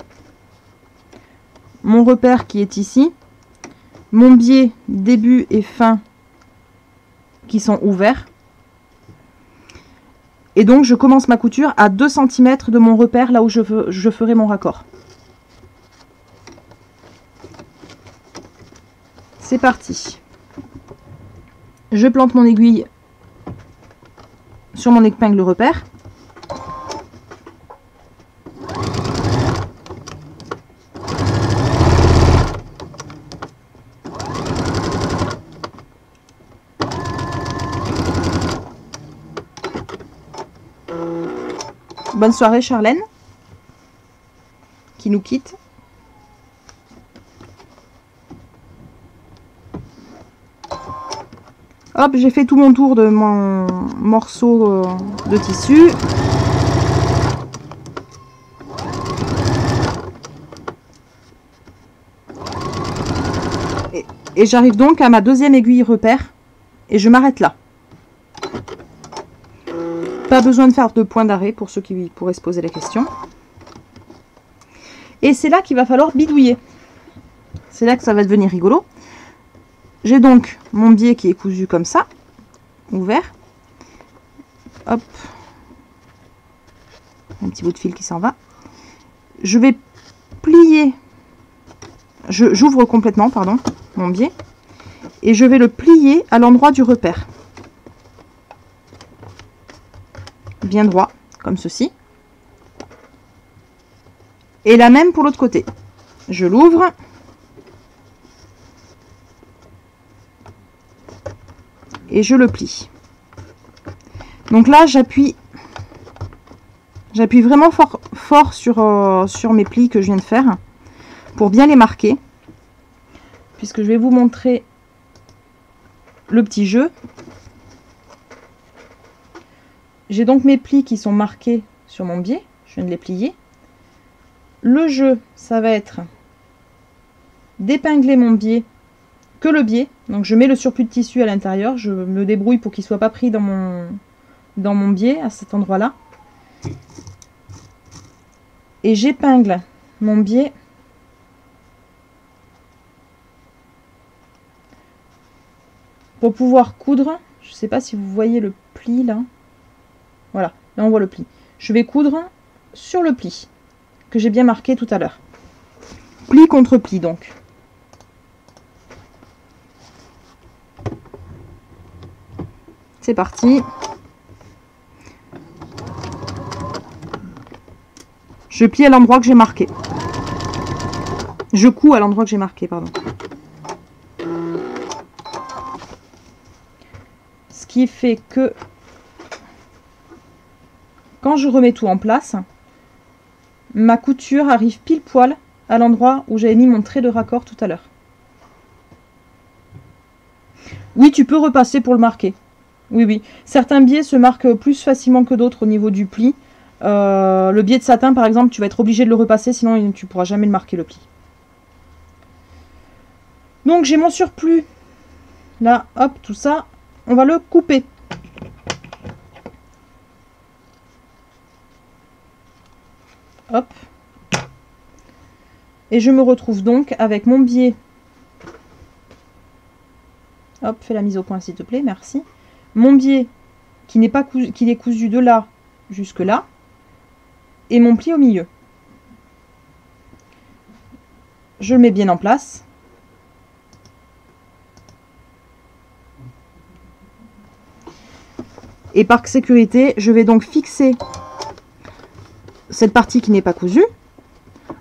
Speaker 1: mon repère qui est ici. Mon biais début et fin qui sont ouverts. Et donc je commence ma couture à 2 cm de mon repère là où je ferai mon raccord. C'est parti. Je plante mon aiguille sur mon épingle repère. Bonne soirée Charlène, qui nous quitte. Hop, j'ai fait tout mon tour de mon morceau de tissu. Et j'arrive donc à ma deuxième aiguille repère et je m'arrête là. Pas besoin de faire de point d'arrêt pour ceux qui pourraient se poser la question. Et c'est là qu'il va falloir bidouiller. C'est là que ça va devenir rigolo. J'ai donc mon biais qui est cousu comme ça, ouvert. Hop. Un petit bout de fil qui s'en va. Je vais plier. J'ouvre complètement, pardon, mon biais. Et je vais le plier à l'endroit du repère. Bien droit, comme ceci. Et la même pour l'autre côté. Je l'ouvre. Et je le plie. Donc là, j'appuie vraiment fort sur mes plis que je viens de faire pour bien les marquer. Puisque je vais vous montrer le petit jeu. J'ai donc mes plis qui sont marqués sur mon biais. Je viens de les plier. le jeu, ça va être d'épingler mon biais, que le biais. Donc je mets le surplus de tissu à l'intérieur, je me débrouille pour qu'il ne soit pas pris dans mon biais à cet endroit-là. Et j'épingle mon biais pour pouvoir coudre. Je ne sais pas si vous voyez le pli là. Voilà, là on voit le pli. Je vais coudre sur le pli que j'ai bien marqué tout à l'heure. Pli contre pli donc. C'est parti. Je plie à l'endroit que j'ai marqué. Je couds à l'endroit que j'ai marqué, pardon. Ce qui fait que quand je remets tout en place, ma couture arrive pile poil à l'endroit où j'avais mis mon trait de raccord tout à l'heure. Oui, tu peux repasser pour le marquer. Oui, oui. Certains biais se marquent plus facilement que d'autres au niveau du pli. Le biais de satin, par exemple, tu vas être obligé de le repasser, sinon tu ne pourras jamais le marquer, le pli. Donc, j'ai mon surplus. Là, hop, tout ça. On va le couper. Hop. Et je me retrouve donc avec mon biais. Hop, fais la mise au point, s'il te plaît, merci. Mon biais qui n'est pas cousu, qui est cousu de là jusque là, et mon pli au milieu. Je le mets bien en place. Et par sécurité, je vais donc fixer cette partie qui n'est pas cousue,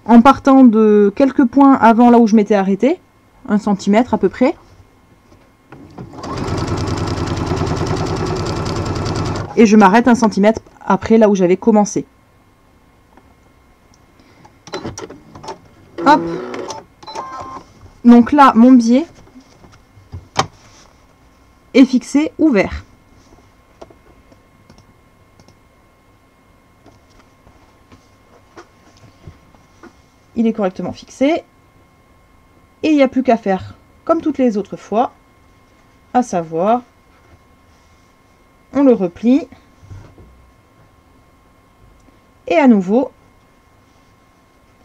Speaker 1: en partant de quelques points avant là où je m'étais arrêté, 1 cm à peu près. Et je m'arrête 1 cm après là où j'avais commencé. Hop. Donc là, mon biais est fixé ouvert. Il est correctement fixé. Et il n'y a plus qu'à faire comme toutes les autres fois, à savoir, on le replie. Et à nouveau,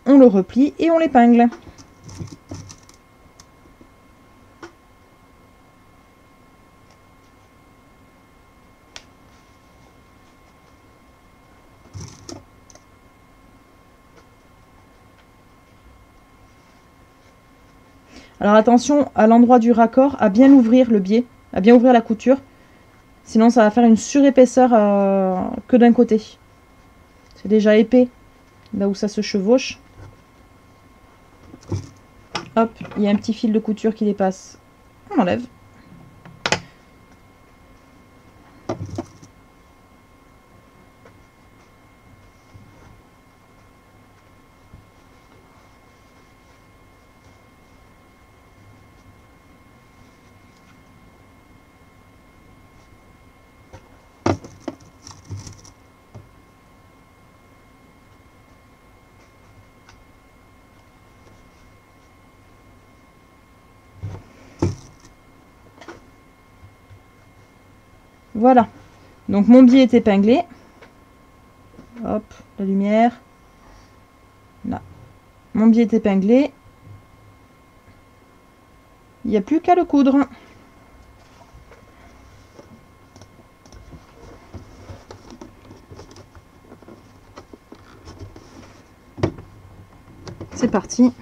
Speaker 1: on le replie et on l'épingle. Alors attention à l'endroit du raccord, à bien ouvrir le biais, à bien ouvrir la couture. Sinon ça va faire une surépaisseur que d'un côté. C'est déjà épais, là où ça se chevauche. Hop, il y a un petit fil de couture qui dépasse. On enlève. Voilà, donc mon biais est épinglé. Hop, la lumière. Là, mon biais est épinglé. Il n'y a plus qu'à le coudre. C'est parti.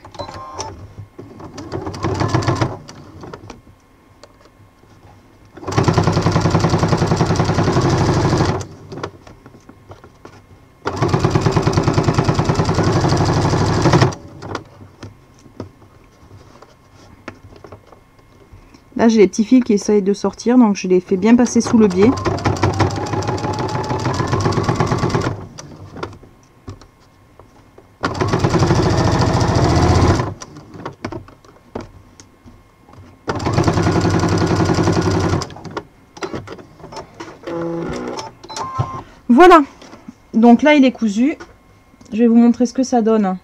Speaker 1: Là, j'ai les petits fils qui essayent de sortir, donc je les fais bien passer sous le biais. Voilà, donc là il est cousu. Je vais vous montrer ce que ça donne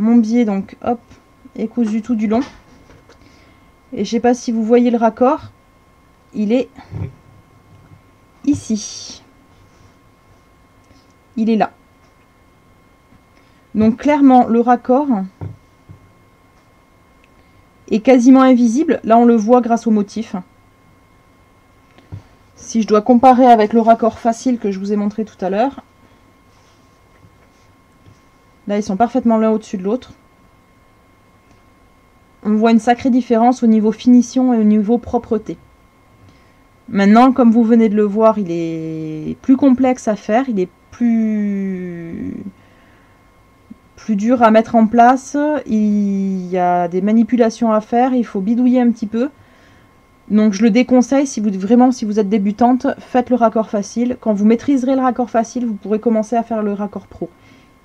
Speaker 1: mon biais, donc hop, est cousu tout du long. Et je sais pas si vous voyez le raccord, il est ici. Il est là. Donc clairement, le raccord est quasiment invisible. Là, on le voit grâce au motif. Si je dois comparer avec le raccord facile que je vous ai montré tout à l'heure, là, ils sont parfaitement l'un au-dessus de l'autre. On voit une sacrée différence au niveau finition et au niveau propreté. Maintenant, comme vous venez de le voir, il est plus complexe à faire, il est plus dur à mettre en place, il y a des manipulations à faire, il faut bidouiller un petit peu. Donc je le déconseille, si vous êtes débutante, faites le raccord facile. Quand vous maîtriserez le raccord facile, vous pourrez commencer à faire le raccord pro.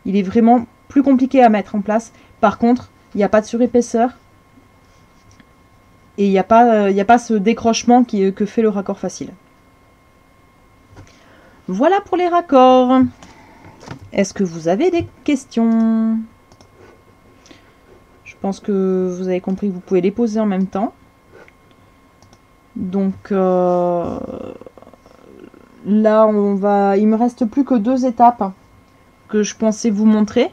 Speaker 1: Il est vraiment plus compliqué à mettre en place. Par contre, il n'y a pas de surépaisseur. Et il n'y a pas ce décrochement que fait le raccord facile. Voilà pour les raccords. Est-ce que vous avez des questions? Je pense que vous avez compris que vous pouvez les poser en même temps. Donc là, il me reste plus que 2 étapes que je pensais vous montrer.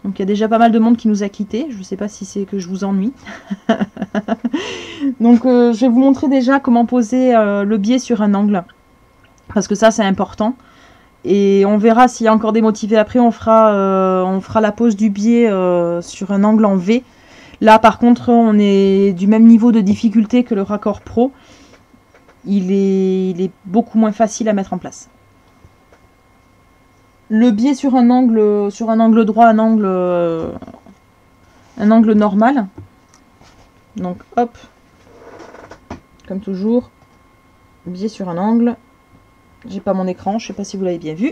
Speaker 1: Donc il y a déjà pas mal de monde qui nous a quittés. Je ne sais pas si c'est que je vous ennuie. Donc je vais vous montrer déjà comment poser le biais sur un angle. Parce que ça c'est important. Et on verra s'il y a encore des motivés après. On fera la pose du biais sur un angle en V. Là par contre on est du même niveau de difficulté que le raccord pro. Il est beaucoup moins facile à mettre en place. Le biais sur un angle droit, un angle normal. Donc hop, comme toujours, biais sur un angle. J'ai pas mon écran, je sais pas si vous l'avez bien vu.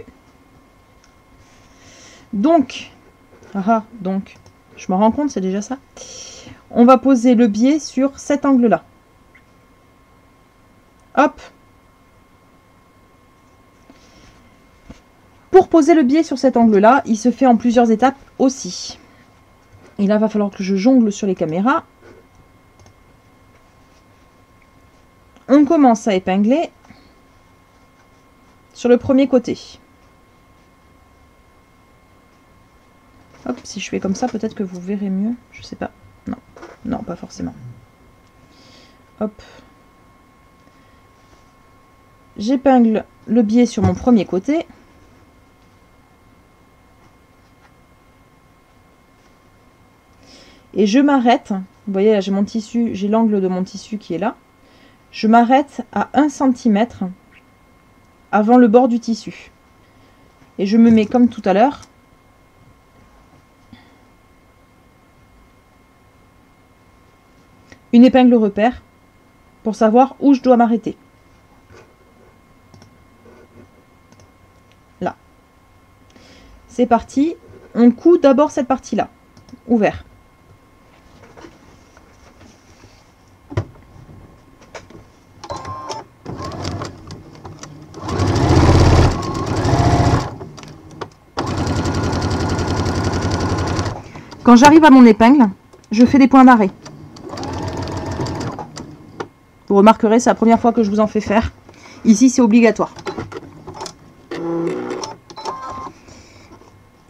Speaker 1: Donc, je me rends compte, c'est déjà ça. On va poser le biais sur cet angle-là. Hop. Pour poser le biais sur cet angle-là, il se fait en plusieurs étapes aussi. Et là, il va falloir que je jongle sur les caméras. On commence à épingler sur le premier côté. Hop, si je fais comme ça, peut-être que vous verrez mieux. Je sais pas. Non, non, pas forcément. Hop. J'épingle le biais sur mon premier côté. Et je m'arrête, vous voyez là j'ai mon tissu, j'ai l'angle de mon tissu qui est là. Je m'arrête à 1 cm avant le bord du tissu. Et je me mets comme tout à l'heure. Une épingle repère pour savoir où je dois m'arrêter. Là. C'est parti. On coud d'abord cette partie-là, ouvert. Quand j'arrive à mon épingle, je fais des points d'arrêt. Vous remarquerez, c'est la première fois que je vous en fais faire. Ici, c'est obligatoire.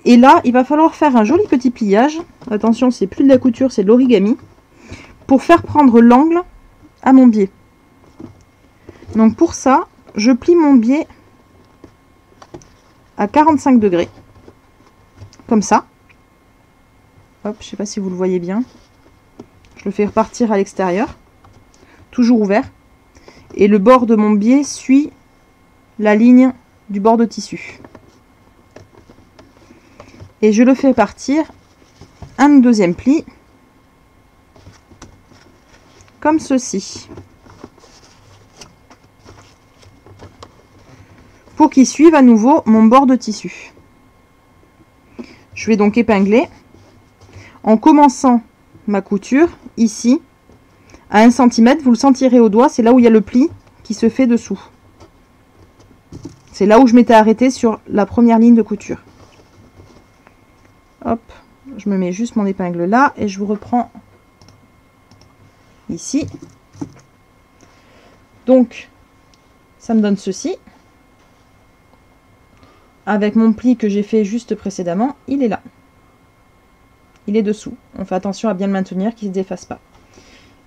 Speaker 1: Et là, il va falloir faire un joli petit pliage. Attention, c'est plus de la couture, c'est de l'origami. Pour faire prendre l'angle à mon biais. Donc pour ça, je plie mon biais à 45 degrés. Comme ça. Hop, je ne sais pas si vous le voyez bien. Je le fais repartir à l'extérieur. Toujours ouvert. Et le bord de mon biais suit la ligne du bord de tissu. Et je le fais partir un deuxième pli. Comme ceci. Pour qu'il suive à nouveau mon bord de tissu. Je vais donc épingler. En commençant ma couture, ici, à 1 cm, vous le sentirez au doigt, c'est là où il y a le pli qui se fait dessous. C'est là où je m'étais arrêtée sur la première ligne de couture. Hop, Je me mets juste mon épingle là et je vous reprends ici. Donc, ça me donne ceci. Avec mon pli que j'ai fait juste précédemment, il est là. Il est dessous. On fait attention à bien le maintenir, qu'il ne se défasse pas.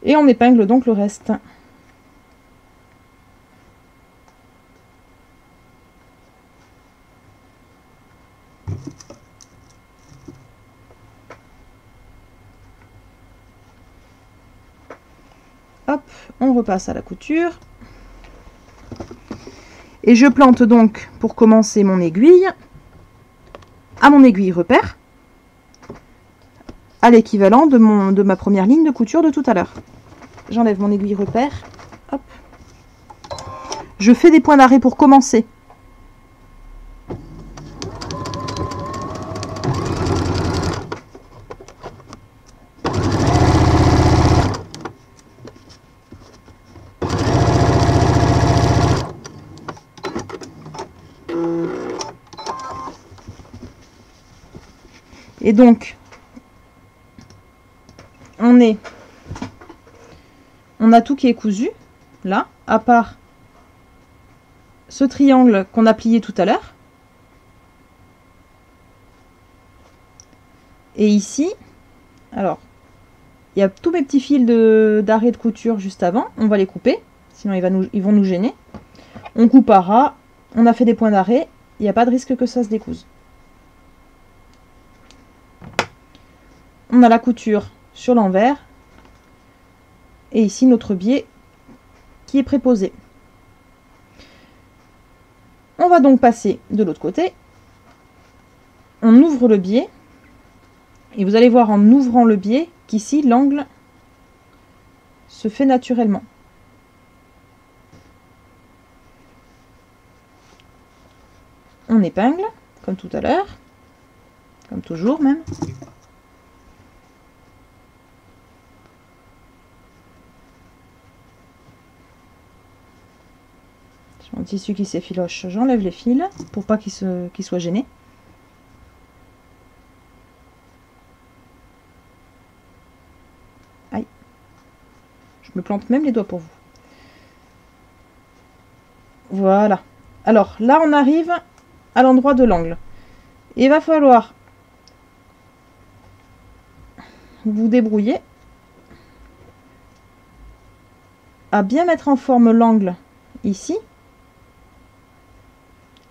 Speaker 1: Et on épingle donc le reste. Hop, on repasse à la couture. Et je plante donc, pour commencer, mon aiguille à mon aiguille repère, à l'équivalent de ma première ligne de couture de tout à l'heure. J'enlève mon aiguille repère. Hop. Je fais des points d'arrêt pour commencer. Et donc, on a tout qui est cousu, là, à part ce triangle qu'on a plié tout à l'heure. Et ici, alors, il y a tous mes petits fils d'arrêt de couture juste avant, on va les couper, sinon ils vont nous gêner. On coupe à ras, on a fait des points d'arrêt, il n'y a pas de risque que ça se découse. On a la couture sur l'envers et ici notre biais qui est préposé. On va donc passer de l'autre côté. On ouvre le biais et vous allez voir en ouvrant le biais qu'ici l'angle se fait naturellement. On épingle comme tout à l'heure, comme toujours même. Mon tissu qui s'effiloche, j'enlève les fils pour pas qu'il soit gêné. Aïe. Je me plante même les doigts pour vous. Voilà. Alors là on arrive à l'endroit de l'angle. Il va falloir vous débrouiller à bien mettre en forme l'angle ici.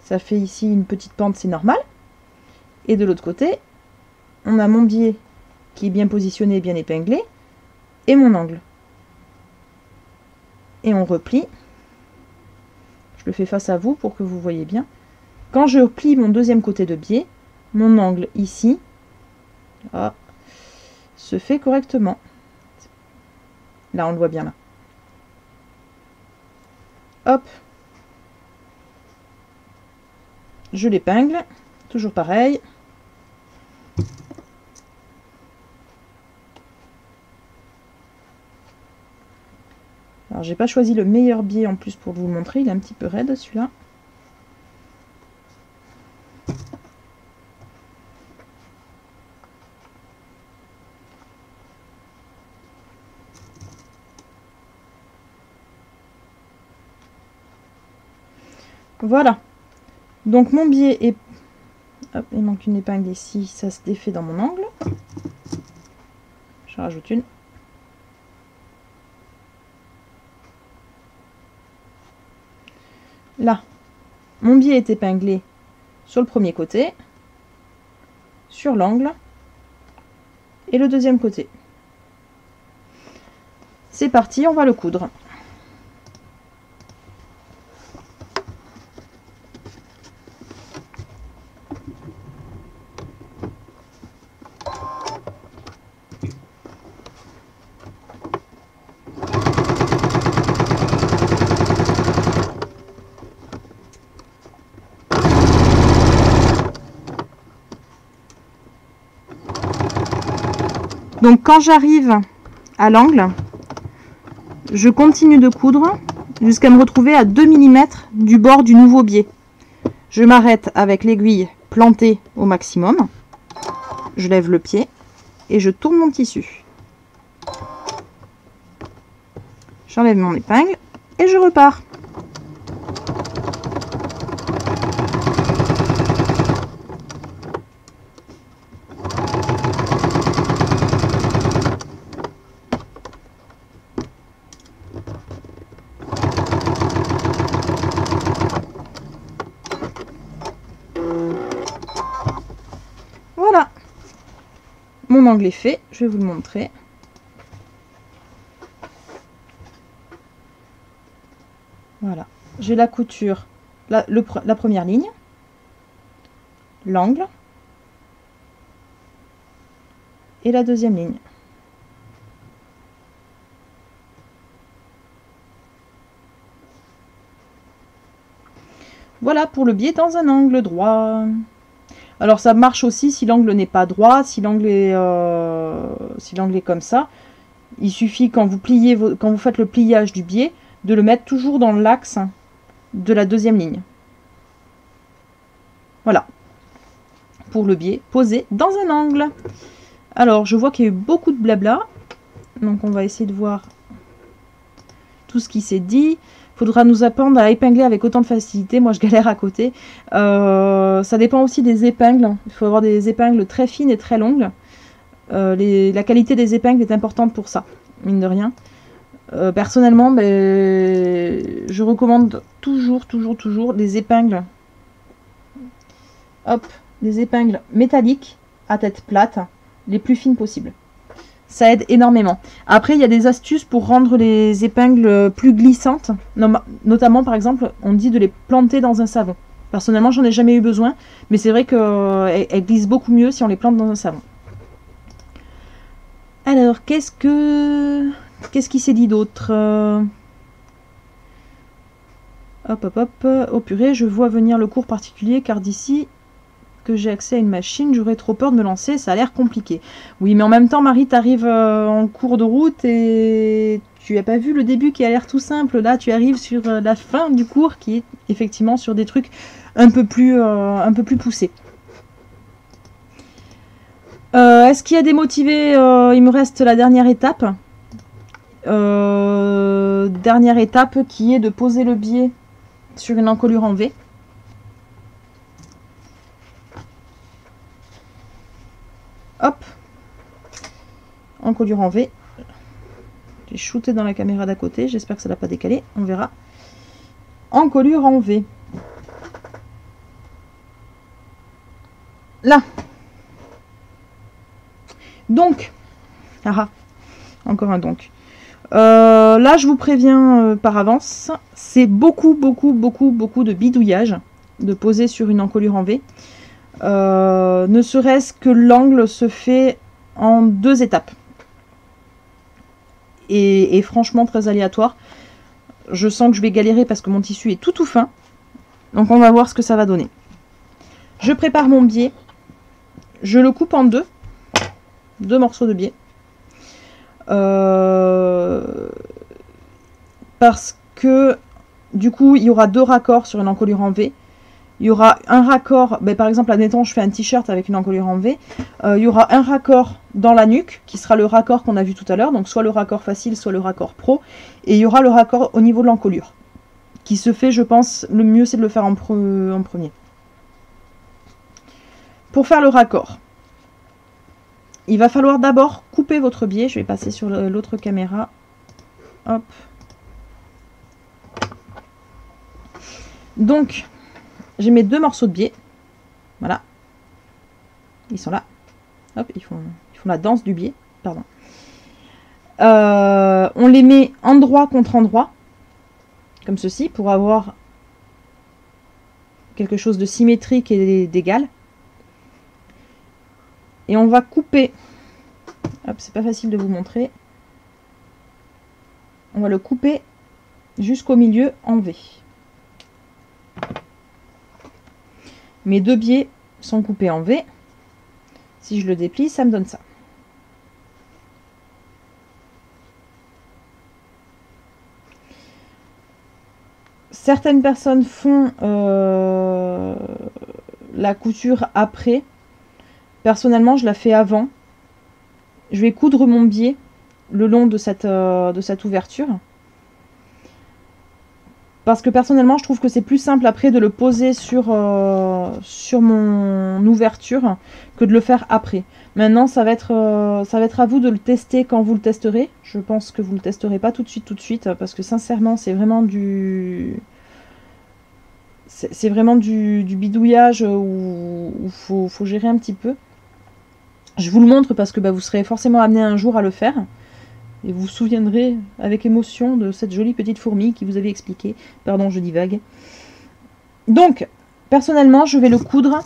Speaker 1: Ça fait ici une petite pente, c'est normal. Et de l'autre côté, on a mon biais qui est bien positionné, bien épinglé, et mon angle. Et on replie. Je le fais face à vous pour que vous voyez bien. Quand je plie mon deuxième côté de biais, mon angle ici se fait correctement. Là, on le voit bien là. Hop. Je l'épingle, toujours pareil. Alors j'ai pas choisi le meilleur biais en plus pour vous le montrer, il est un petit peu raide celui-là. Voilà. Donc mon biais est... Hop, il manque une épingle ici, ça se défait dans mon angle. Je rajoute une. Là, mon biais est épinglé sur le premier côté, sur l'angle et le deuxième côté. C'est parti, on va le coudre. Donc quand j'arrive à l'angle, je continue de coudre jusqu'à me retrouver à 2 mm du bord du nouveau biais. Je m'arrête avec l'aiguille plantée au maximum. Je lève le pied et je tourne mon tissu. J'enlève mon épingle et je repars. Voilà, mon angle est fait, je vais vous le montrer. Voilà, j'ai la couture, la première ligne, l'angle et la deuxième ligne. Voilà pour le biais dans un angle droit. Alors ça marche aussi si l'angle n'est pas droit, si l'angle est comme ça. Il suffit quand vous faites le pliage du biais, de le mettre toujours dans l'axe de la deuxième ligne. Voilà. Pour le biais posé dans un angle. Alors je vois qu'il y a eu beaucoup de blabla. Donc on va essayer de voir tout ce qui s'est dit. Faudra nous apprendre à épingler avec autant de facilité. Moi, je galère à côté. Ça dépend aussi des épingles. Il faut avoir des épingles très fines et très longues. La qualité des épingles est importante pour ça, mine de rien. Personnellement, je recommande toujours des épingles. Hop, des épingles métalliques à tête plate, les plus fines possibles. Ça aide énormément. Après, il y a des astuces pour rendre les épingles plus glissantes. Notamment, par exemple, on dit de les planter dans un savon. Personnellement, j'en ai jamais eu besoin. Mais c'est vrai qu'elles glissent beaucoup mieux si on les plante dans un savon. Alors, qu'est-ce qui s'est dit d'autre? Hop. Oh purée, je vois venir le cours particulier car d'ici que j'ai accès à une machine, j'aurais trop peur de me lancer, ça a l'air compliqué. Oui, mais en même temps, Marie, t'arrives en cours de route et tu n'as pas vu le début qui a l'air tout simple. Là, tu arrives sur la fin du cours qui est effectivement sur des trucs un peu plus poussés. Est-ce qu'il y a des motivés? Il me reste la dernière étape. Dernière étape qui est de poser le biais sur une encolure en V. Hop, encolure en V. J'ai shooté dans la caméra d'à côté, j'espère que ça n'a pas décalé, on verra. Encolure en V. Là. Donc, encore un donc. Là, je vous préviens par avance, c'est beaucoup de bidouillage de poser sur une encolure en V. Ne serait-ce que l'angle se fait en 2 étapes. Et franchement très aléatoire. Je sens que je vais galérer parce que mon tissu est tout fin. Donc on va voir ce que ça va donner. Je prépare mon biais. Je le coupe en deux morceaux de biais. Parce que du coup il y aura 2 raccords sur une encolure en V. Il y aura un raccord, par exemple, admettons, je fais un t-shirt avec une encolure en V. Il y aura un raccord dans la nuque, qui sera le raccord qu'on a vu tout à l'heure, donc soit le raccord facile, soit le raccord pro. Et il y aura le raccord au niveau de l'encolure, qui se fait, je pense, le mieux c'est de le faire en premier. Pour faire le raccord, il va falloir d'abord couper votre biais. Je vais passer sur l'autre caméra. Hop. Donc, j'ai mes 2 morceaux de biais. Voilà. Ils sont là. Hop, ils font la danse du biais. Pardon. On les met endroit contre endroit. Comme ceci, pour avoir quelque chose de symétrique et d'égal. Et on va couper. Hop, c'est pas facile de vous montrer. On va le couper jusqu'au milieu en V. Mes 2 biais sont coupés en V. Si je le déplie, ça me donne ça. Certaines personnes font la couture après. Personnellement, je la fais avant. Je vais coudre mon biais le long de cette ouverture. Parce que personnellement, je trouve que c'est plus simple après de le poser sur mon ouverture que de le faire après. Maintenant, ça va être à vous de le tester quand vous le testerez. Je pense que vous ne le testerez pas tout de suite, parce que sincèrement, c'est vraiment du bidouillage où faut gérer un petit peu. Je vous le montre parce que vous serez forcément amené un jour à le faire. Et vous vous souviendrez avec émotion de cette jolie petite fourmi qui vous avait expliqué. Pardon, je divague. Donc, personnellement, je vais le coudre.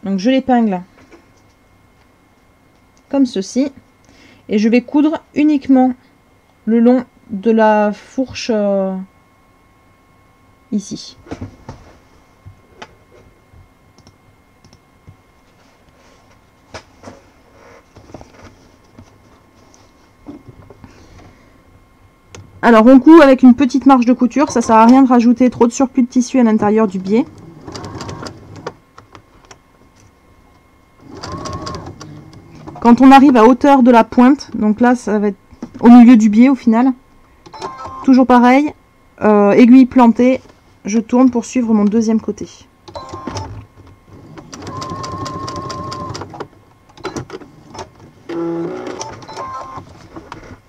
Speaker 1: Donc, je l'épingle comme ceci. Et je vais coudre uniquement le long de la fourche ici. Alors on coud avec une petite marge de couture, ça sert à rien de rajouter trop de surplus de tissu à l'intérieur du biais. Quand on arrive à hauteur de la pointe, donc là ça va être au milieu du biais au final, toujours pareil, aiguille plantée, je tourne pour suivre mon deuxième côté.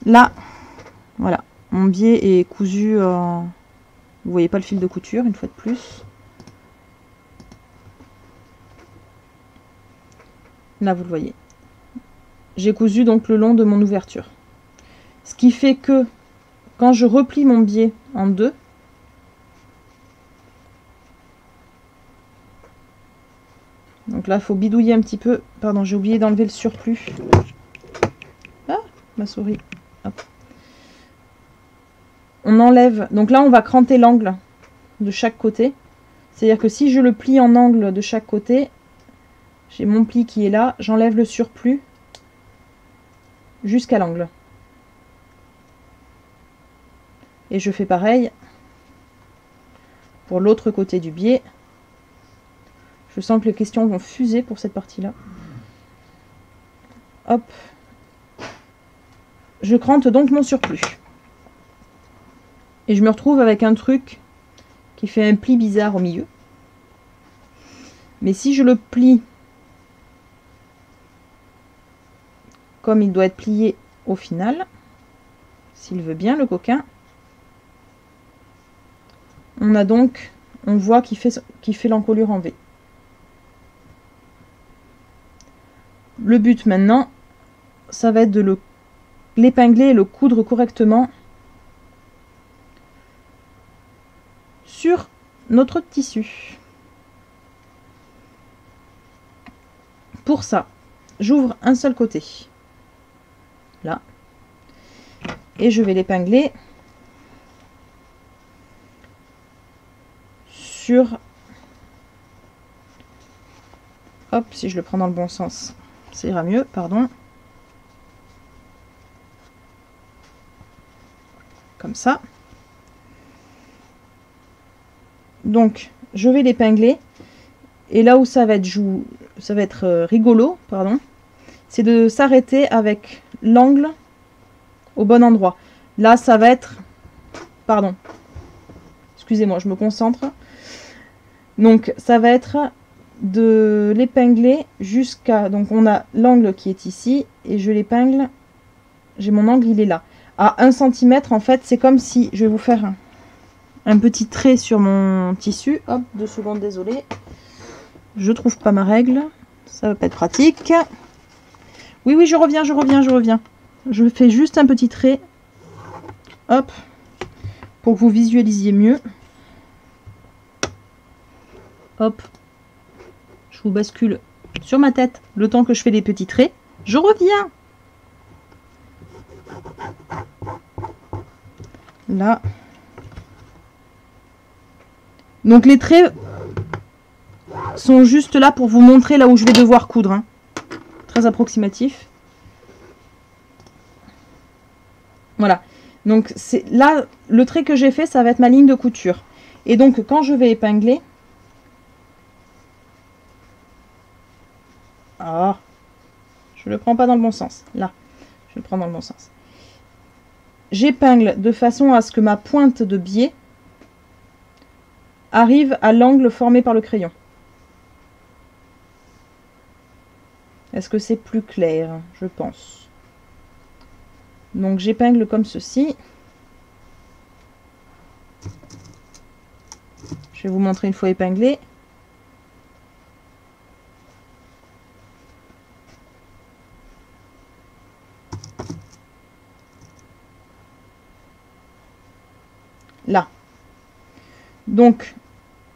Speaker 1: Là, voilà. Mon biais est cousu, vous voyez pas le fil de couture une fois de plus. Là vous le voyez. J'ai cousu donc le long de mon ouverture. Ce qui fait que quand je replie mon biais en deux, donc là il faut bidouiller un petit peu. Pardon, j'ai oublié d'enlever le surplus. Ah, ma souris. Hop. On enlève, donc là on va cranter l'angle de chaque côté, c'est à dire que si je le plie en angle de chaque côté, j'ai mon pli qui est là, j'enlève le surplus jusqu'à l'angle et je fais pareil pour l'autre côté du biais. Je sens que les questions vont fuser pour cette partie là. Hop, je crante donc mon surplus. Et je me retrouve avec un truc qui fait un pli bizarre au milieu. Mais si je le plie comme il doit être plié au final, s'il veut bien le coquin, on voit qu'il fait l'encolure en V. Le but maintenant, ça va être de l'épingler et le coudre correctement sur notre tissu. Pour ça, j'ouvre un seul côté, là, et je vais l'épingler sur, hop, si je le prends dans le bon sens, ça ira mieux, pardon, comme ça. Donc, je vais l'épingler. Et là où ça va être rigolo, pardon, c'est de s'arrêter avec l'angle au bon endroit. Là, ça va être... Pardon. Excusez-moi, je me concentre. Donc, ça va être de l'épingler jusqu'à... Donc, on a l'angle qui est ici. Et je l'épingle. J'ai mon angle, il est là. À 1 cm, en fait, c'est comme si... Je vais vous faire un petit trait sur mon tissu. Hop, 2 secondes, désolé. Je trouve pas ma règle. Ça va pas être pratique. Oui, oui, je reviens. Je fais juste un petit trait. Hop. Pour que vous visualisiez mieux. Hop. Je vous bascule sur ma tête le temps que je fais des petits traits. Je reviens. Là. Donc les traits sont juste là pour vous montrer là où je vais devoir coudre. Hein. Très approximatif. Voilà. Donc c'est là, le trait que j'ai fait, ça va être ma ligne de couture. Et donc quand je vais épingler, Ah, je le prends pas dans le bon sens. Là, je le prends dans le bon sens. J'épingle de façon à ce que ma pointe de biais arrive à l'angle formé par le crayon. Est-ce que c'est plus clair? Je pense. Donc j'épingle comme ceci. Je vais vous montrer une fois épinglé. Là. Donc,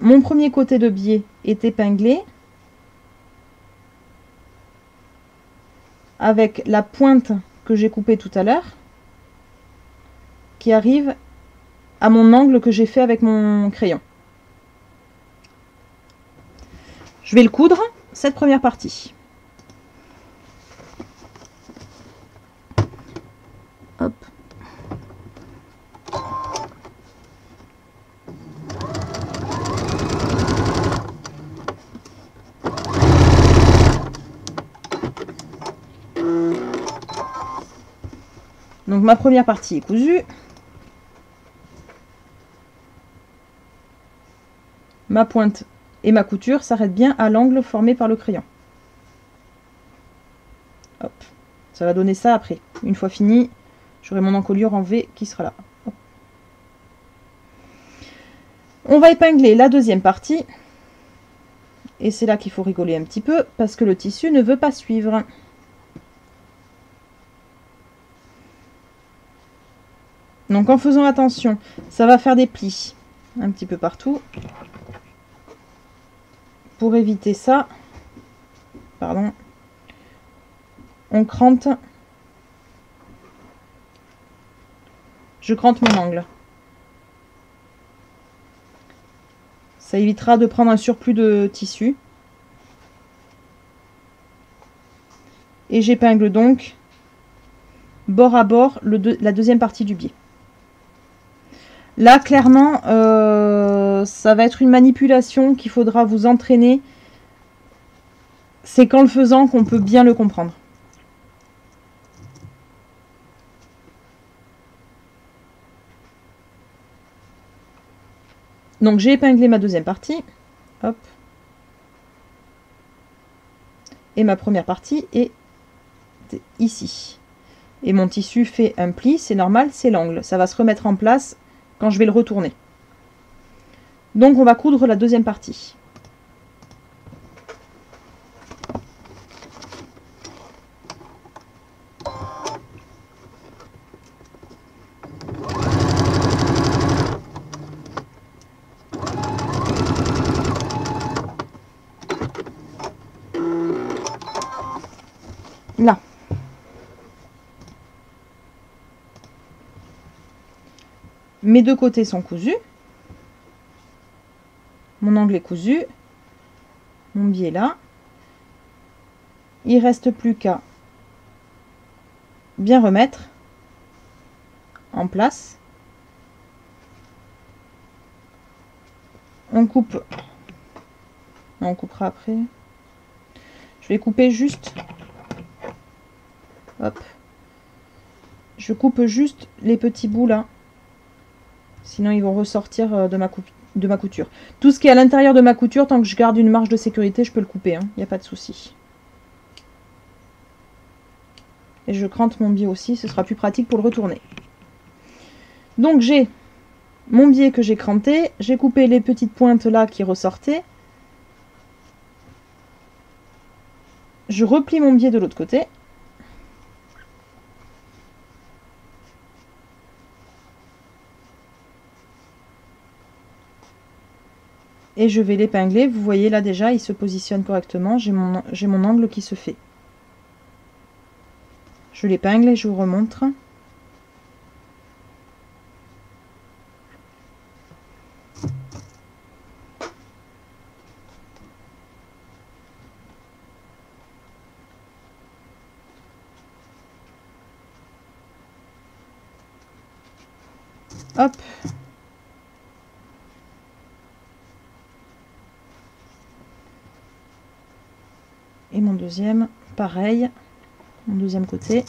Speaker 1: mon premier côté de biais est épinglé avec la pointe que j'ai coupée tout à l'heure qui arrive à mon angle que j'ai fait avec mon crayon. Je vais le coudre, cette première partie. Hop. Donc ma première partie est cousue. Ma pointe et ma couture s'arrêtent bien à l'angle formé par le crayon. Hop. Ça va donner ça après. Une fois fini, j'aurai mon encolure en V qui sera là. Hop. On va épingler la deuxième partie. Et c'est là qu'il faut rigoler un petit peu parce que le tissu ne veut pas suivre. Donc en faisant attention, ça va faire des plis un petit peu partout. Pour éviter ça, pardon, on crante. Je crante mon angle. Ça évitera de prendre un surplus de tissu. Et j'épingle donc bord à bord la deuxième partie du biais. Là, clairement, ça va être une manipulation qu'il faudra vous entraîner. C'est qu'en le faisant qu'on peut bien le comprendre. Donc j'ai épinglé ma deuxième partie. Hop. Et ma première partie est ici. Et mon tissu fait un pli, c'est normal, c'est l'angle. Ça va se remettre en place quand je vais le retourner. Donc on va coudre la deuxième partie. Là. Mes deux côtés sont cousus. Mon angle est cousu. Mon biais est là. Il ne reste plus qu'à bien remettre en place. On coupe. On coupera après. Je vais couper juste. Hop. Je coupe juste les petits bouts là. Sinon ils vont ressortir de ma couture. Tout ce qui est à l'intérieur de ma couture, tant que je garde une marge de sécurité, je peux le couper. Il n'y a pas de souci. Et je crante mon biais aussi, ce sera plus pratique pour le retourner. Donc j'ai mon biais que j'ai cranté. J'ai coupé les petites pointes là qui ressortaient. Je replie mon biais de l'autre côté. Et je vais l'épingler. Vous voyez là déjà, il se positionne correctement. J'ai mon angle qui se fait. Je l'épingle et je vous remontre. Hop. Et mon deuxième, pareil, mon deuxième côté.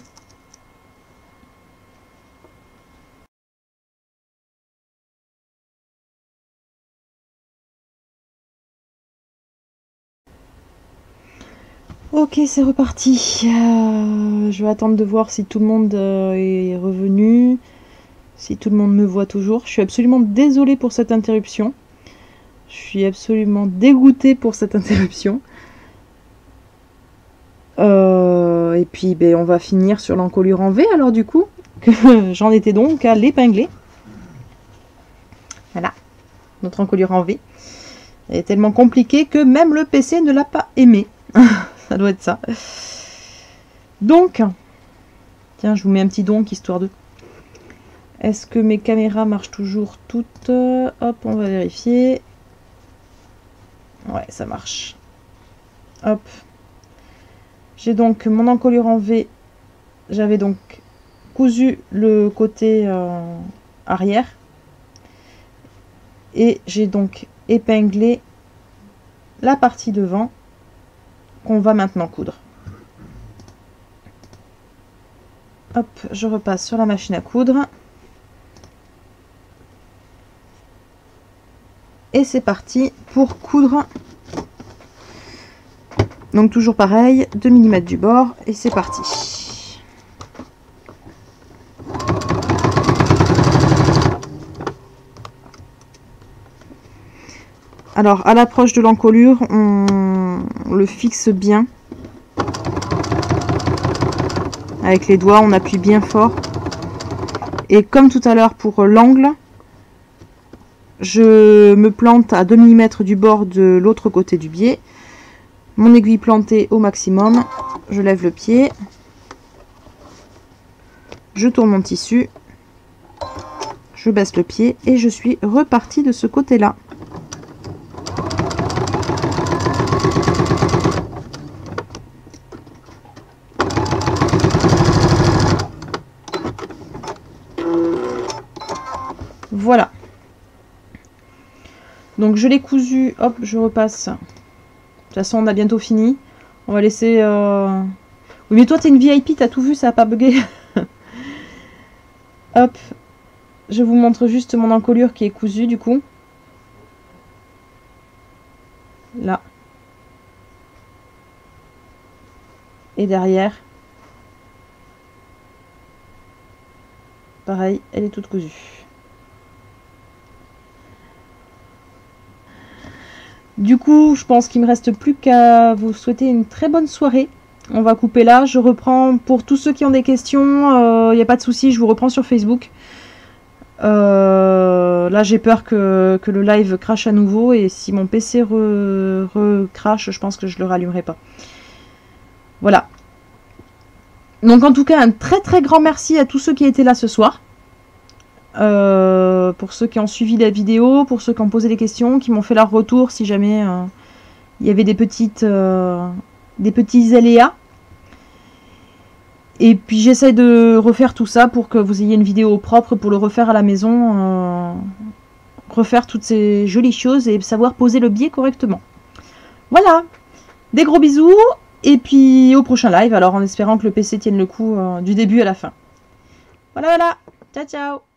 Speaker 1: Ok, c'est reparti. Je vais attendre de voir si tout le monde est revenu, si tout le monde me voit toujours. Je suis absolument désolée pour cette interruption. Je suis absolument dégoûtée pour cette interruption. Et puis ben, on va finir sur l'encolure en V alors du coup. J'en étais donc à l'épingler. Voilà, notre encolure en V. Elle est tellement compliquée que même le PC ne l'a pas aimé. Ça doit être ça. Donc, tiens, je vous mets un petit donc histoire de... Est-ce que mes caméras marchent toujours toutes? Hop, on va vérifier. Ouais, ça marche. Hop. J'ai donc mon encolure en V. J'avais donc cousu le côté arrière. Et j'ai donc épinglé la partie devant qu'on va maintenant coudre. Hop, je repasse sur la machine à coudre. Et c'est parti pour coudre. Donc toujours pareil, 2 mm du bord et c'est parti. Alors à l'approche de l'encolure, on le fixe bien. Avec les doigts, on appuie bien fort. Et comme tout à l'heure pour l'angle, je me plante à 2 mm du bord de l'autre côté du biais. Mon aiguille plantée au maximum. Je lève le pied. Je tourne mon tissu. Je baisse le pied et je suis repartie de ce côté-là. Voilà. Donc je l'ai cousu, hop, je repasse. De toute façon, on a bientôt fini. On va laisser... Oui, mais toi, t'es une VIP, t'as tout vu, ça a pas bugué. Hop. Je vous montre juste mon encolure qui est cousue, du coup. Là. Et derrière. Pareil, elle est toute cousue. Du coup, je pense qu'il me reste plus qu'à vous souhaiter une très bonne soirée. On va couper là. Je reprends pour tous ceux qui ont des questions. Il n'y a pas de souci, je vous reprends sur Facebook. Là, j'ai peur que le live crache à nouveau. Et si mon PC recrache, je pense que je le rallumerai pas. Voilà. Donc, en tout cas, un très très grand merci à tous ceux qui étaient là ce soir. Pour ceux qui ont suivi la vidéo, pour ceux qui ont posé des questions, qui m'ont fait leur retour si jamais il y avait des petits aléas. Et puis j'essaie de refaire tout ça pour que vous ayez une vidéo propre pour le refaire à la maison, refaire toutes ces jolies choses et savoir poser le biais correctement. Voilà, des gros bisous et puis au prochain live, alors en espérant que le PC tienne le coup du début à la fin. Voilà, voilà, ciao ciao.